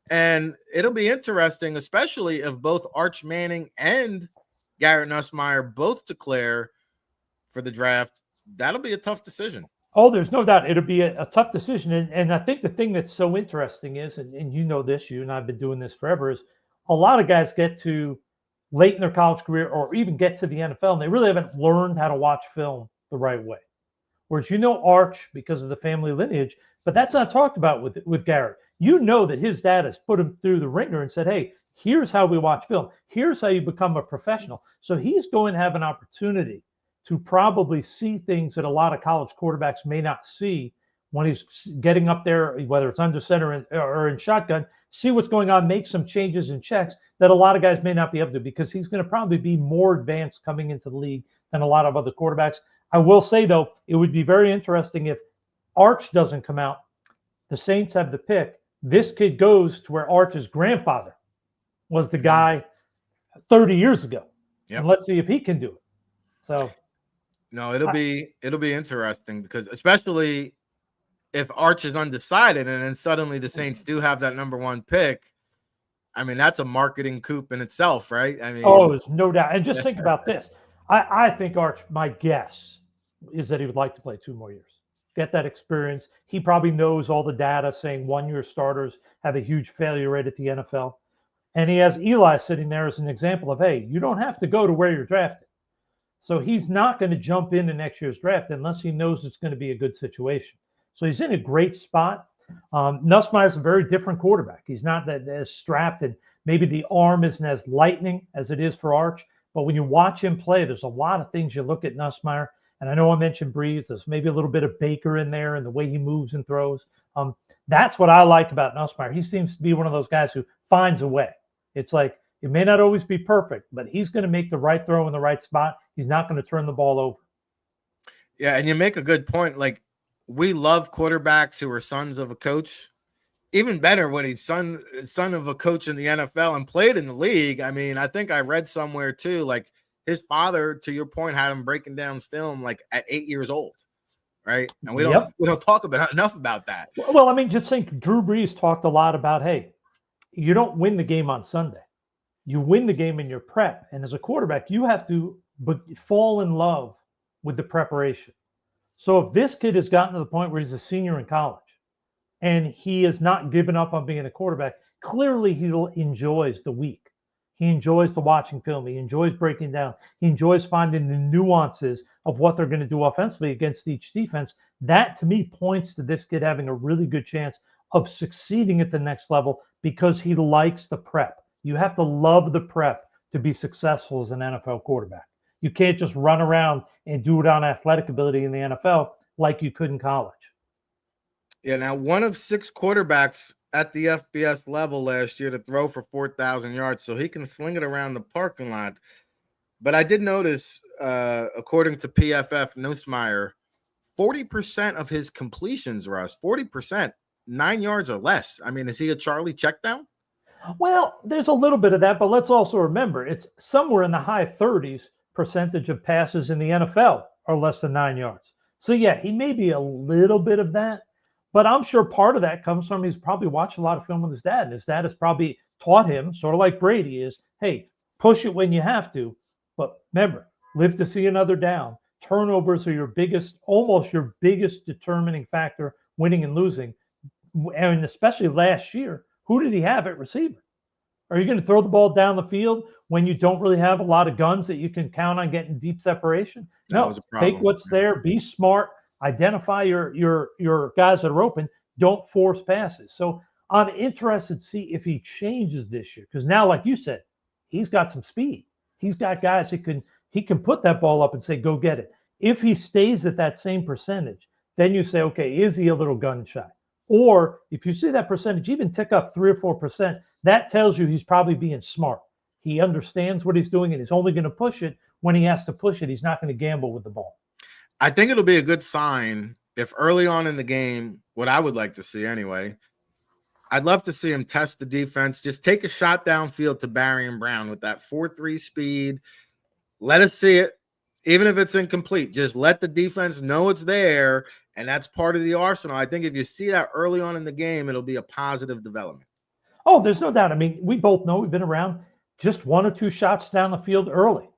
And it'll be interesting, especially if both Arch Manning and Garrett Nussmeier both declare for the draft. That'll be a tough decision. Oh, there's no doubt it'll be a tough decision. And I think the thing that's so interesting is, and you know this, you and I have been doing this forever, is a lot of guys get to late in their college career or even get to the NFL, and they really haven't learned how to watch film the right way. Whereas Arch, because of the family lineage, but that's not talked about with Garrett. You know that his dad has put him through the ringer and said, hey, here's how we watch film. Here's how you become a professional. So he's going to have an opportunity to probably see things that a lot of college quarterbacks may not see when he's getting up there, whether it's under center or in shotgun, see what's going on, make some changes and checks that a lot of guys may not be able to, because he's going to probably be more advanced coming into the league than a lot of other quarterbacks. I will say, though, it would be very interesting if Arch doesn't come out. The Saints have the pick. This kid goes to where Arch's grandfather was the guy 30 years ago. Yep. And let's see if he can do it. So, no, it'll be interesting, because especially if Arch is undecided and then suddenly the Saints do have that number 1 pick. I mean, that's a marketing coup in itself, right? I mean, there's no doubt. And just think about this. I think Arch, my guess is that he would like to play 2 more years, get that experience. He probably knows all the data saying 1-year starters have a huge failure rate at the NFL. And he has Eli sitting there as an example of, hey, you don't have to go to where you're drafted. So he's not going to jump into next year's draft unless he knows it's going to be a good situation. So he's in a great spot. Nussmeier's a very different quarterback. He's not that as strapped, and maybe the arm isn't as lightning as it is for Arch. But when you watch him play, there's a lot of things you look at Nussmeier. And I know I mentioned Breeze. There's maybe a little bit of Baker in there and the way he moves and throws. That's what I like about Nussmeier. He seems to be one of those guys who finds a way. It's like, it may not always be perfect, but he's going to make the right throw in the right spot. He's not going to turn the ball over. Yeah, and you make a good point. Like, we love quarterbacks who are sons of a coach. Even better when he's son of a coach in the NFL and played in the league. I mean, I think I read somewhere too, like his father, to your point, had him breaking down film like at 8 years old, right? And we don't talk about enough about that. Well, I mean, just think Drew Brees talked a lot about, hey, you don't win the game on Sunday. You win the game in your prep. And as a quarterback, you have to fall in love with the preparation. So if this kid has gotten to the point where he's a senior in college and he has not given up on being a quarterback, clearly he enjoys the week. He enjoys the watching film. He enjoys breaking down. He enjoys finding the nuances of what they're going to do offensively against each defense. That, to me, points to this kid having a really good chance of succeeding at the next level because he likes the prep. You have to love the prep to be successful as an NFL quarterback. You can't just run around and do it on athletic ability in the NFL like you could in college. Yeah, now one of 6 quarterbacks at the FBS level last year to throw for 4,000 yards, so he can sling it around the parking lot. But I did notice, according to PFF, Nussmeier, 40% of his completions, Russ, 40%, 9 yards or less. I mean, is he a Charlie checkdown? Well, there's a little bit of that, but let's also remember it's somewhere in the high 30s percentage of passes in the NFL are less than 9 yards. So, yeah, he may be a little bit of that, but I'm sure part of that comes from he's probably watched a lot of film with his dad, and his dad has probably taught him, sort of like Brady is, hey, push it when you have to, but remember, live to see another down. Turnovers are almost your biggest determining factor, winning and losing. And especially last year, who did he have at receiver? Are you going to throw the ball down the field when you don't really have a lot of guns that you can count on getting deep separation? No, take what's there, be smart, identify your guys that are open, don't force passes. So I'm interested to see if he changes this year, because now, like you said, he's got some speed. He's got guys he can put that ball up and say, go get it. If he stays at that same percentage, then you say, okay, is he a little gun shy? Or if you see that percentage even tick up 3 or 4%, that tells you he's probably being smart. He understands what he's doing, and he's only going to push it when he has to push it. He's not going to gamble with the ball. I think it'll be a good sign if early on in the game, what I would like to see anyway, I'd love to see him test the defense. Just take a shot downfield to Barry and Brown with that 4.3 speed. Let us see it, even if it's incomplete. Just let the defense know it's there, and that's part of the arsenal. I think if you see that early on in the game, it'll be a positive development. Oh, there's no doubt. I mean, we both know, we've been around, just 1 or 2 shots down the field early.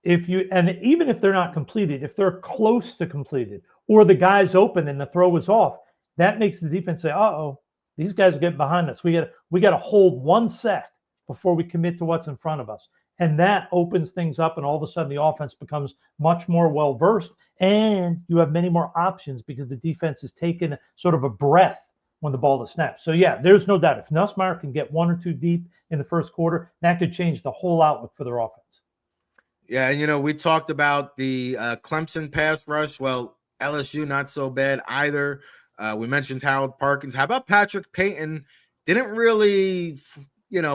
And even if they're not completed, if they're close to completed, or the guy's open and the throw is off, that makes the defense say, "Uh-oh, these guys are getting behind us. We got to hold 1 sec before we commit to what's in front of us." And that opens things up, and all of a sudden the offense becomes much more well versed, and you have many more options because the defense is taking sort of a breath when the ball is snapped. So yeah, there's no doubt if Nussmeier can get 1 or 2 deep in the first quarter, that could change the whole outlook for their offense. Yeah, and we talked about the Clemson pass rush. Well, LSU not so bad either. We mentioned Harold Parkins. How about Patrick Payton? Didn't really,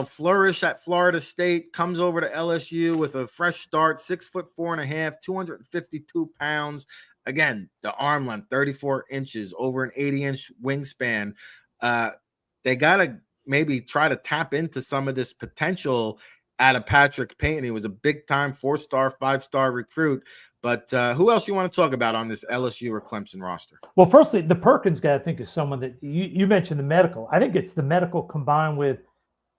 flourish at Florida State. Comes over to LSU with a fresh start. 6'4.5", 252 pounds. Again, the arm length, 34 inches, over an 80-inch wingspan. They gotta maybe try to tap into some of this potential out of Patrick Payton. He was a big-time 4-star, 5-star recruit. But who else you want to talk about on this LSU or Clemson roster? Well, firstly, the Perkins guy, I think, is someone that you mentioned the medical. I think it's the medical combined with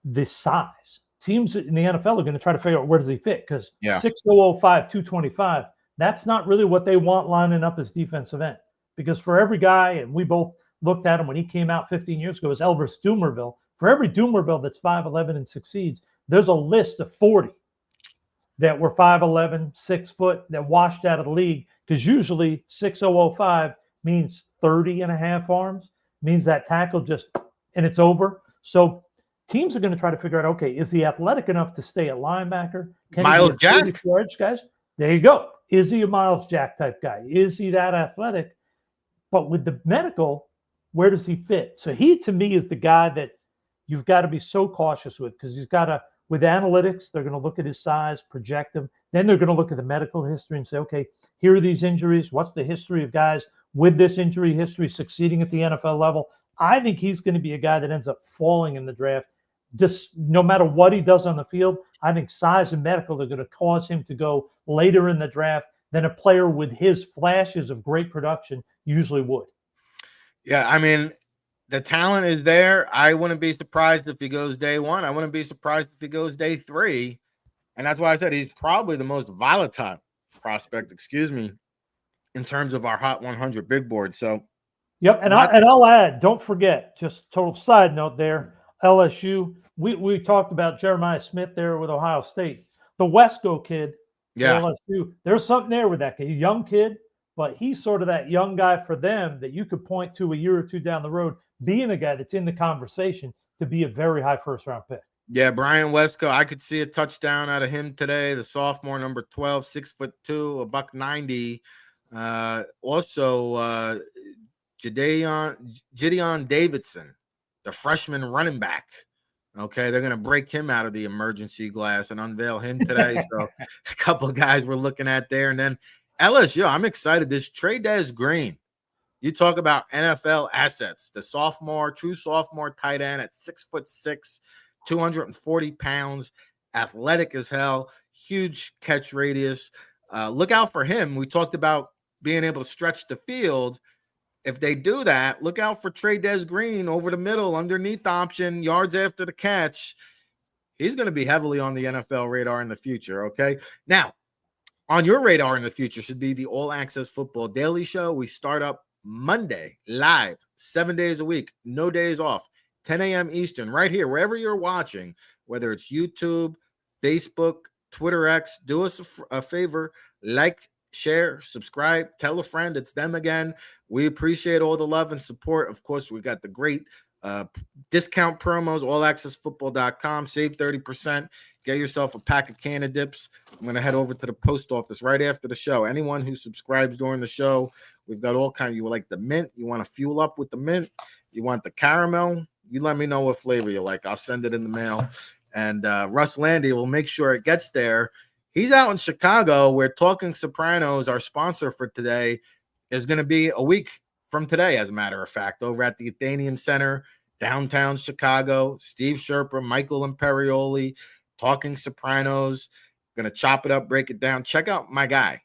the size. Teams in the NFL are going to try to figure out where does he fit, because 6'05", 225, that's not really what they want lining up as defensive end. Because for every guy, and we both looked at him when he came out 15 years ago, as Elvis Dumervil, for every Dumervil that's 5'11" and succeeds, there's a list of 40 that were 5'11", 6 foot, that washed out of the league, because usually 6'005 means 30 and a half arms, means that tackle and it's over. So teams are going to try to figure out, okay, is he athletic enough to stay a linebacker? Can Miles Jack? Edge guys? There you go. Is he a Miles Jack type guy? Is he that athletic? But with the medical, where does he fit? So he, to me, is the guy that you've got to be so cautious with, because he's got to, with analytics, they're going to look at his size, project him. Then they're going to look at the medical history and say, okay, here are these injuries. What's the history of guys with this injury history succeeding at the NFL level? I think he's going to be a guy that ends up falling in the draft. Just no matter what he does on the field, I think size and medical are going to cause him to go later in the draft than a player with his flashes of great production usually would. Yeah, I mean, the talent is there. I wouldn't be surprised if he goes day 1. I wouldn't be surprised if he goes day 3. And that's why I said he's probably the most volatile prospect, in terms of our Hot 100 big board. So, yep. And I'll add, don't forget, just total side note there, LSU. We talked about Jeremiah Smith there with Ohio State. The Wesco kid, LSU, there's something there with that kid. He's a young kid, but he's sort of that young guy for them that you could point to a year or 2 down the road, being a guy that's in the conversation to be a very high first-round pick. Yeah, Brian Wesco, I could see a touchdown out of him today. The sophomore, number 12, 6'2", $190. Also, Gideon Davidson, the freshman running back. Okay, they're going to break him out of the emergency glass and unveil him today. So a couple of guys we're looking at there. And then LSU, I'm excited. This Trey Green. You talk about NFL assets. The true sophomore tight end at 6'6", 240 pounds, athletic as hell, huge catch radius. Look out for him. We talked about being able to stretch the field. If they do that, look out for Trey Green over the middle, underneath option, yards after the catch. He's going to be heavily on the NFL radar in the future, okay? Now, on your radar in the future should be the All Access Football Daily Show. We start up Monday, live, 7 days a week, no days off, 10 a.m. Eastern, right here, wherever you're watching, whether it's YouTube, Facebook, Twitter X. Do us a favor, like, share, subscribe, tell a friend. It's them again. We appreciate all the love and support. Of course, we got the great discount promos, allaccessfootball.com. Save 30%. Get yourself a pack of can of dips. I'm going to head over to the post office right after the show. Anyone who subscribes during the show, we've got all kinds. You like the mint? You want to fuel up with the mint? You want the caramel? You let me know what flavor you like. I'll send it in the mail. And Russ Landy will make sure it gets there. He's out in Chicago. We're talking Sopranos. Our sponsor for today is going to be a week from today, as a matter of fact, over at the Athenium Center. downtown Chicago. Steve Sherper, Michael Imperioli, talking Sopranos. Gonna chop it up, break it down. Check out my guy,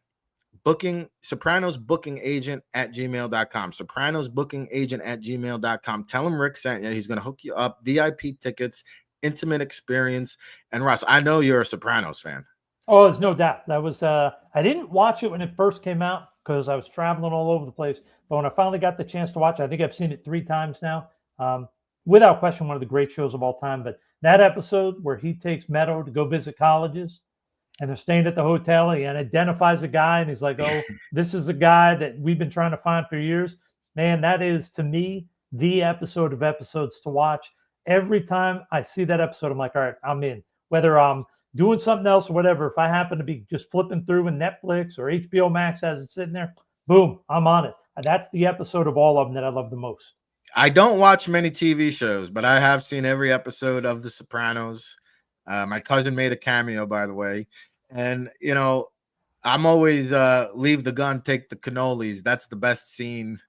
Sopranos booking agent at gmail.com. Sopranos booking agent at gmail.com. Tell him Rick sent you. He's gonna hook you up. VIP tickets, intimate experience. And Russ, I know you're a Sopranos fan. Oh, there's no doubt. That was I didn't watch it when it first came out because I was traveling all over the place. But when I finally got the chance to watch it, I think I've seen it 3 times now. Without question, one of the great shows of all time. But that episode where he takes Meadow to go visit colleges and they're staying at the hotel and identifies a guy and he's like, oh, this is the guy that we've been trying to find for years. Man, that is, to me, the episode of episodes to watch. Every time I see that episode, I'm like, all right, I'm in. Whether I'm doing something else or whatever, if I happen to be just flipping through in Netflix or HBO Max as it's sitting there, boom, I'm on it. That's the episode of all of them that I love the most. I don't watch many TV shows, but I have seen every episode of The Sopranos. My cousin made a cameo, by the way. And, I'm always leave the gun, take the cannolis. That's the best scene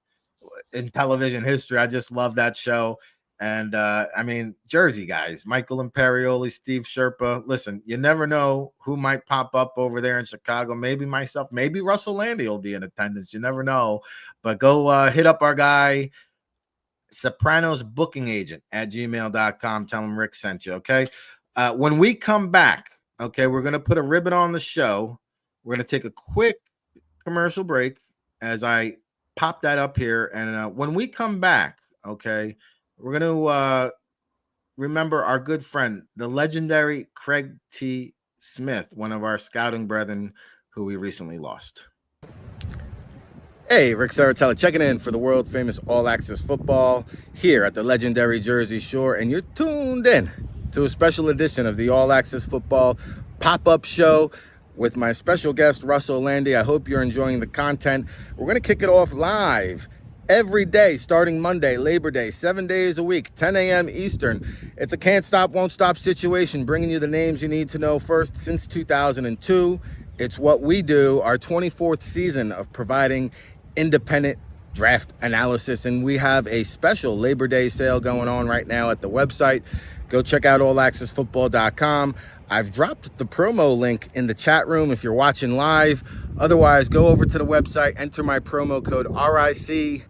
in television history. I just love that show. And Jersey guys, Michael Imperioli, Steve Sherpa. Listen, you never know who might pop up over there in Chicago. Maybe myself, maybe Russell Landy will be in attendance. You never know. But go hit up our guy, Sopranos booking agent at gmail.com. Tell him Rick sent you. Okay. When we come back, okay, we're going to put a ribbon on the show. We're going to take a quick commercial break as I pop that up here. And when we come back, okay, we're going to remember our good friend, the legendary Craig T. Smith, one of our scouting brethren who we recently lost. Hey, Rick Saratella checking in for the world famous All Access Football here at the legendary Jersey Shore, and you're tuned in to a special edition of the All Access Football pop-up show with my special guest, Russell Landy. I hope you're enjoying the content. We're going to kick it off live every day starting Monday, Labor Day, 7 days a week, 10 a.m. Eastern. It's a can't stop, won't stop situation, bringing you the names you need to know first since 2002. It's what we do, our 24th season of providing independent draft analysis, and we have a special Labor Day sale going on right now at the website. Go check out allaccessfootball.com. I've dropped the promo link in the chat room if you're watching live. Otherwise, go over to the website, enter my promo code RICVIP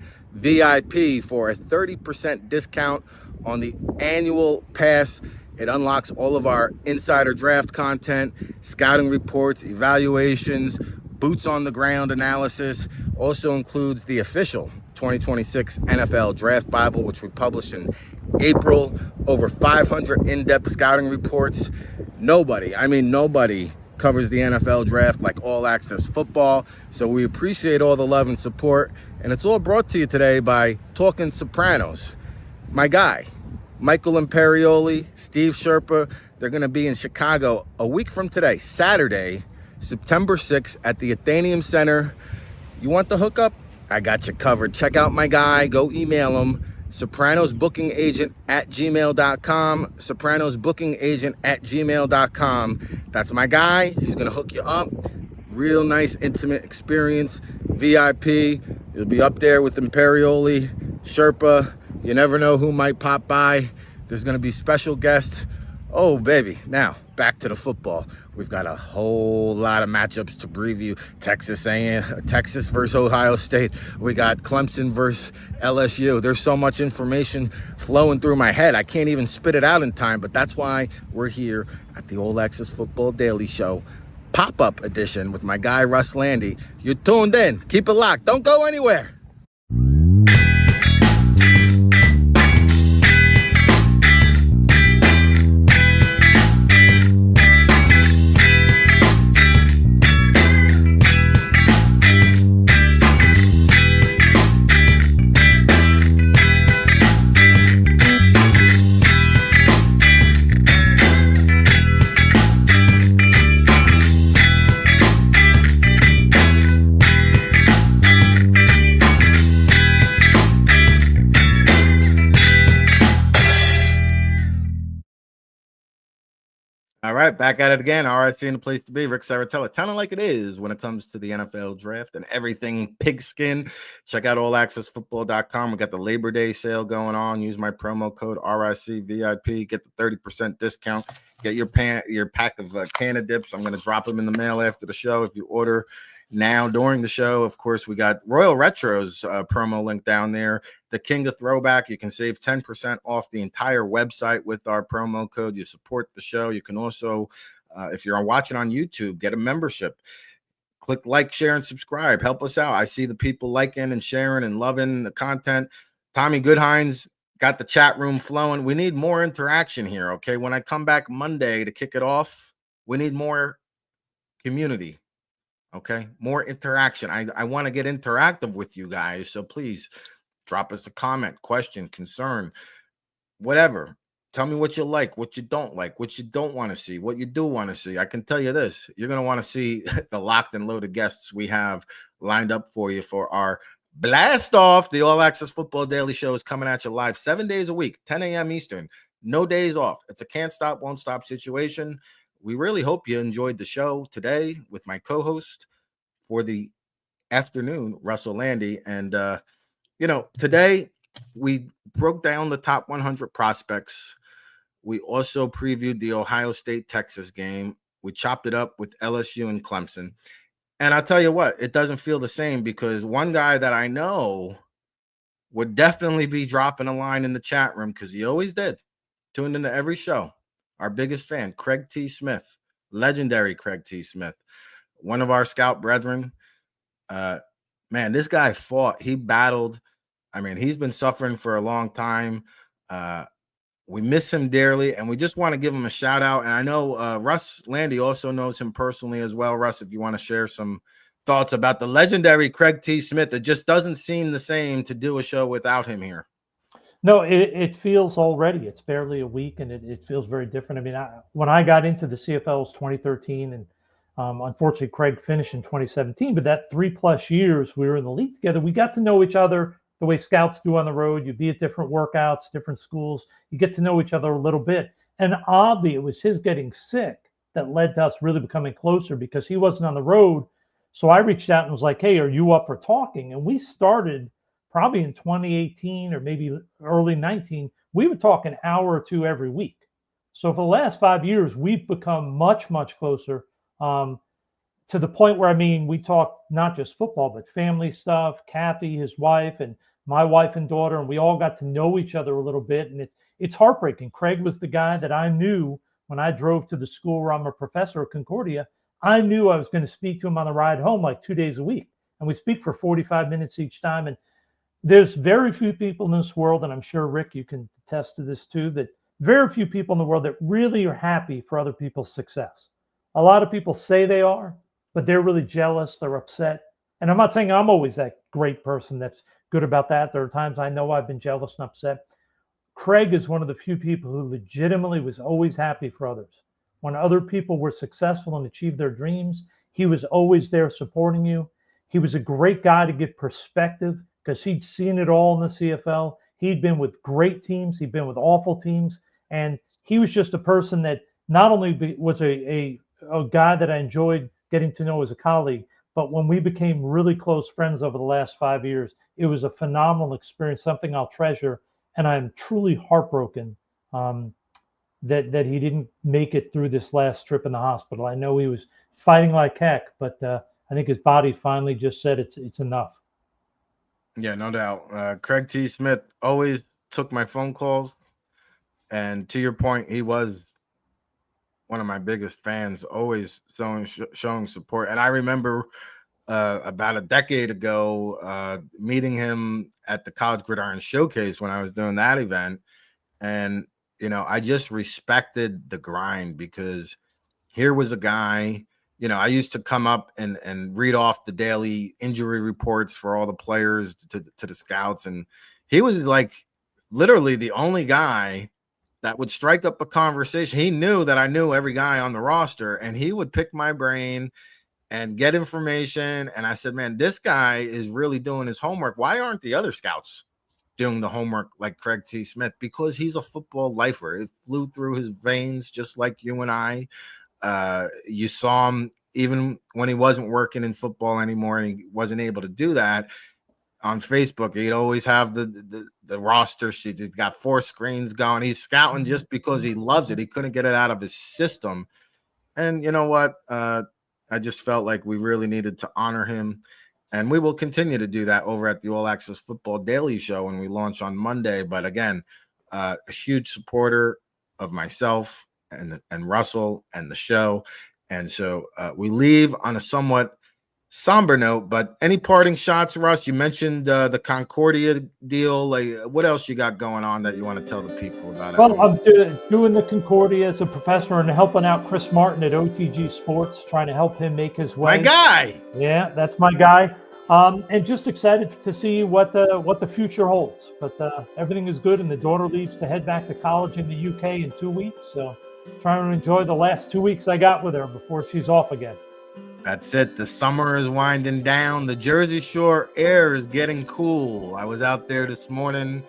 for a 30% discount on the annual pass. It unlocks all of our insider draft content, scouting reports, evaluations, boots on the ground analysis. Also includes the official 2026 NFL Draft Bible, which we published in April. Over 500 in-depth scouting reports. Nobody covers the NFL draft like All Access Football. So we appreciate all the love and support. And it's all brought to you today by Talking Sopranos. My guy, Michael Imperioli, Steve Sherpa, they're going to be in Chicago a week from today, Saturday, September 6th at the Athenaeum Center. You want the hookup? I got you covered. Check out my guy. Go email him. Sopranos booking agent at gmail.com. Sopranos booking agent at gmail.com. That's my guy. He's going to hook you up. Real nice, intimate experience. VIP. You'll be up there with Imperioli, Sherpa. You never know who might pop by. There's going to be special guests. Oh, baby. Now, back to the football. We've got a whole lot of matchups to preview. Texas versus Ohio State. We got Clemson versus LSU. There's so much information flowing through my head. I can't even spit it out in time, but that's why we're here at the All Access Football Daily Show pop-up edition with my guy, Russ Landy. You're tuned in. Keep it locked. Don't go anywhere. right, back at it again. RSC in the place to be. Rick Saratella, telling like it is when it comes to the NFL draft and everything pigskin. Check out allaccessfootball.com. We got the Labor Day sale going on. Use my promo code RICVIP. Get the 30% discount. Get your pack of can of dips. I'm going to drop them in the mail after the show if you order now during the show. Of course, we got Royal Retro's promo link down there. The King of Throwback. You can save 10% off the entire website with our promo code. You support the show. You can also, if you're watching on YouTube, get a membership. Click like, share, and subscribe. Help us out. I see the people liking and sharing and loving the content. Tommy Goodhines got the chat room flowing. We need more interaction here, okay? When I come back Monday to kick it off, we need more community. Okay, more interaction. I want to get interactive with you guys. So please drop us a comment, question, concern, whatever. Tell me what you like, what you don't like, what you don't want to see, what you do want to see. I can tell you this. You're going to want to see the locked and loaded guests we have lined up for you for our blast off. The All Access Football Daily Show is coming at you live 7 days a week, 10 a.m. Eastern. No days off. It's a can't stop, won't stop situation. We really hope you enjoyed the show today with my co-host for the afternoon, Russell Landy. And, today we broke down the top 100 prospects. We also previewed the Ohio State-Texas game. We chopped it up with LSU and Clemson. And I'll tell you what, it doesn't feel the same because one guy that I know would definitely be dropping a line in the chat room because he always did. Tuned into every show. Our biggest fan, Craig T. Smith, legendary Craig T. Smith, one of our scout brethren. Man, this guy fought. He battled. I mean, he's been suffering for a long time. We miss him dearly, and we just want to give him a shout out. And I know Russ Landy also knows him personally as well. Russ, if you want to share some thoughts about the legendary Craig T. Smith, it just doesn't seem the same to do a show without him here. No, it feels already. It's barely a week, and it feels very different. I mean, when I got into the CFLs 2013, and unfortunately, Craig finished in 2017, but that 3+ years we were in the league together, we got to know each other the way scouts do on the road. You be at different workouts, different schools. You get to know each other a little bit. And oddly, it was his getting sick that led to us really becoming closer because he wasn't on the road. So I reached out and was like, hey, are you up for talking? And we started probably in 2018 or maybe early 19. We would talk an hour or two every week. So for the last 5 years, we've become much, much closer. To the point where, I mean, we talk not just football, but family stuff, Kathy, his wife, and my wife and daughter, and we all got to know each other a little bit. And it's heartbreaking. Craig was the guy that I knew when I drove to the school where I'm a professor at Concordia. I knew I was going to speak to him on the ride home like 2 days a week. And we speak for 45 minutes each time. And there's very few people in this world, and I'm sure, Rick, you can attest to this too, that very few people in the world that really are happy for other people's success. A lot of people say they are, but they're really jealous. They're upset. And I'm not saying I'm always that great person that's good about that. There are times I know I've been jealous and upset. Craig is one of the few people who legitimately was always happy for others. When other people were successful and achieved their dreams, he was always there supporting you. He was a great guy to give perspective because he'd seen it all in the CFL. He'd been with great teams. He'd been with awful teams. And he was just a person that not only was a guy that I enjoyed getting to know as a colleague, but when we became really close friends over the last 5 years, it was a phenomenal experience, something I'll treasure. And I'm truly heartbroken that he didn't make it through this last trip in the hospital. I know he was fighting like heck, but I think his body finally just said it's enough. Yeah, no doubt. Craig T. Smith always took my phone calls. And to your point, he was one of my biggest fans, always showing support. And I remember about a decade ago meeting him at the College Gridiron Showcase when I was doing that event. And, I just respected the grind because here was a guy, I used to come up and read off the daily injury reports for all the players to the scouts. And he was like literally the only guy that would strike up a conversation. He knew that I knew every guy on the roster, and he would pick my brain and get information. And I said, man, this guy is really doing his homework. Why aren't the other scouts doing the homework like Craig T. Smith, because he's a football lifer. It flew through his veins just like you and I. You saw him even when he wasn't working in football anymore and he wasn't able to do that. On Facebook, he'd always have the roster sheet. He's got 4 screens going. He's scouting just because he loves it. He couldn't get it out of his system. And you know what? I just felt like we really needed to honor him. And we will continue to do that over at the All Access Football Daily Show when we launch on Monday. But again, a huge supporter of myself and Russell and the show. And so we leave on a somewhat somber note, but any parting shots, Russ? You mentioned the Concordia deal. Like, what else you got going on that you want to tell the people about? Well, I'm doing the Concordia as a professor and helping out Chris Martin at OTG Sports, trying to help him make his way. My guy. Yeah, that's my guy. And just excited to see what the future holds. But everything is good, and the daughter leaves to head back to college in the UK in 2 weeks. So trying to enjoy the last 2 weeks I got with her before she's off again. That's it. The summer is winding down. The Jersey Shore air is getting cool. I was out there this morning.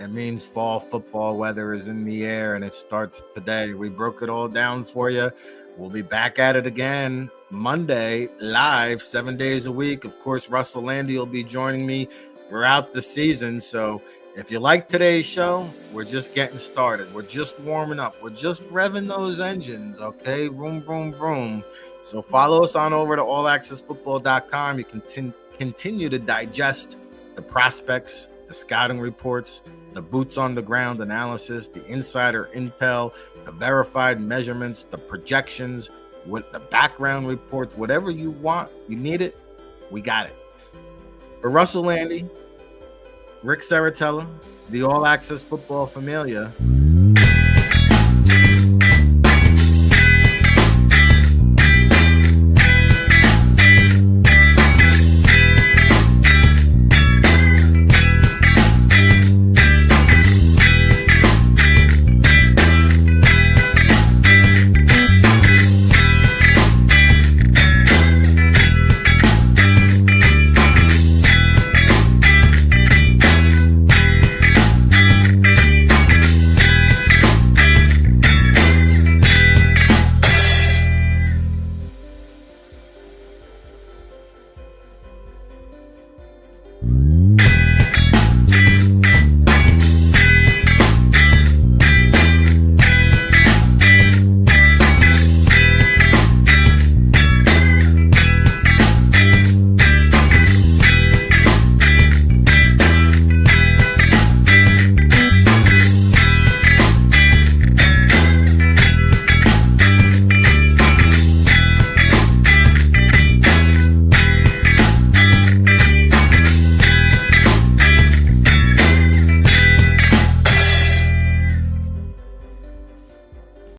It means fall football weather is in the air, and it starts today. We broke it all down for you. We'll be back at it again Monday, live, 7 days a week. Of course, Russell Landy will be joining me throughout the season. So if you like today's show, we're just getting started. We're just warming up. We're just revving those engines, okay? Vroom, vroom, vroom. So follow us on over to allaccessfootball.com. You can continue to digest the prospects, the scouting reports, the boots on the ground analysis, the insider intel, the verified measurements, the projections, with the background reports, whatever you want, you need it, we got it. For Russell Landy, Rick Saratella, the All Access Football Familia,